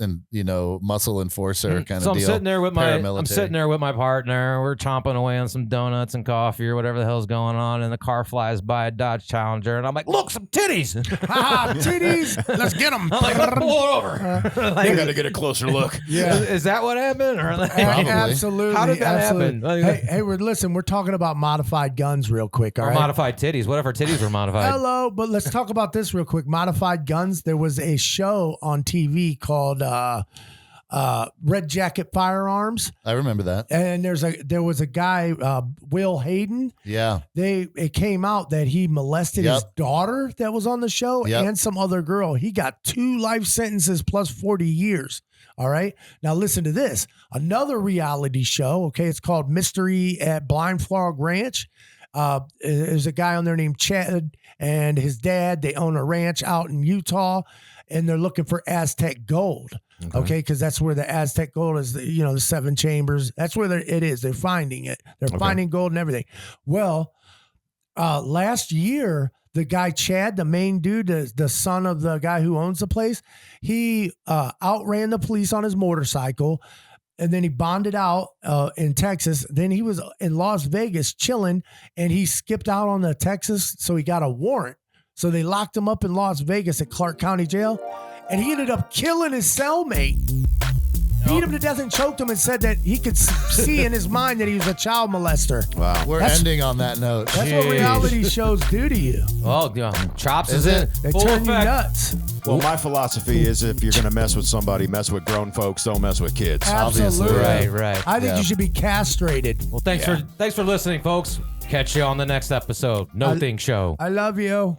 muscle enforcer kind so of I'm deal. sitting there with my Paramilitary. partner. We're chomping away on some donuts and coffee or whatever the hell's going on, and the car flies by a Dodge Challenger, and I'm like, look, some titties. Ah, titties. Let's get them. I'm like, let's pull it over. Like, You got to get a closer look. Yeah. is that what happened? Or like, Probably. Absolutely. How did that absolutely. happen? Hey, we're talking about modified guns real quick. All or right. modified titties. What if our titties were modified? Hello, but let's talk about this real quick. Modified guns. There was a show on TV called Red Jacket Firearms, I remember that. and there was a guy, Will Hayden. Yeah. It came out that he molested his Yep. daughter that was on the show Yep. and some other girl. He got 2 life sentences plus 40 years. All right. Now listen to this. Another reality show. Okay. It's called Mystery at Blind Frog Ranch. There's a guy on there named Chad and his dad. They own a ranch out in Utah, and they're looking for Aztec gold. Okay, because that's where the Aztec gold is. The 7 chambers. That's where it is. They're finding it. They're finding gold and everything. Well, last year, the guy Chad, the main dude, the son of the guy who owns the place, he outran the police on his motorcycle, and then he bonded out in Texas. Then he was in Las Vegas chilling, and he skipped out on the Texas, so he got a warrant. So they locked him up in Las Vegas at Clark County Jail, and he ended up killing his cellmate. Beat him to death and choked him and said that he could see in his mind that he was a child molester. Wow. We're ending on that note. That's what reality shows do to you. Well, Chops is in They full turn you effect. nuts. Well, my philosophy is if you're going to mess with somebody, mess with grown folks. Don't mess with kids. Absolutely. Right. I think you should be castrated. Well, thanks for listening, folks. Catch you on the next episode. No Thing Show. I love you.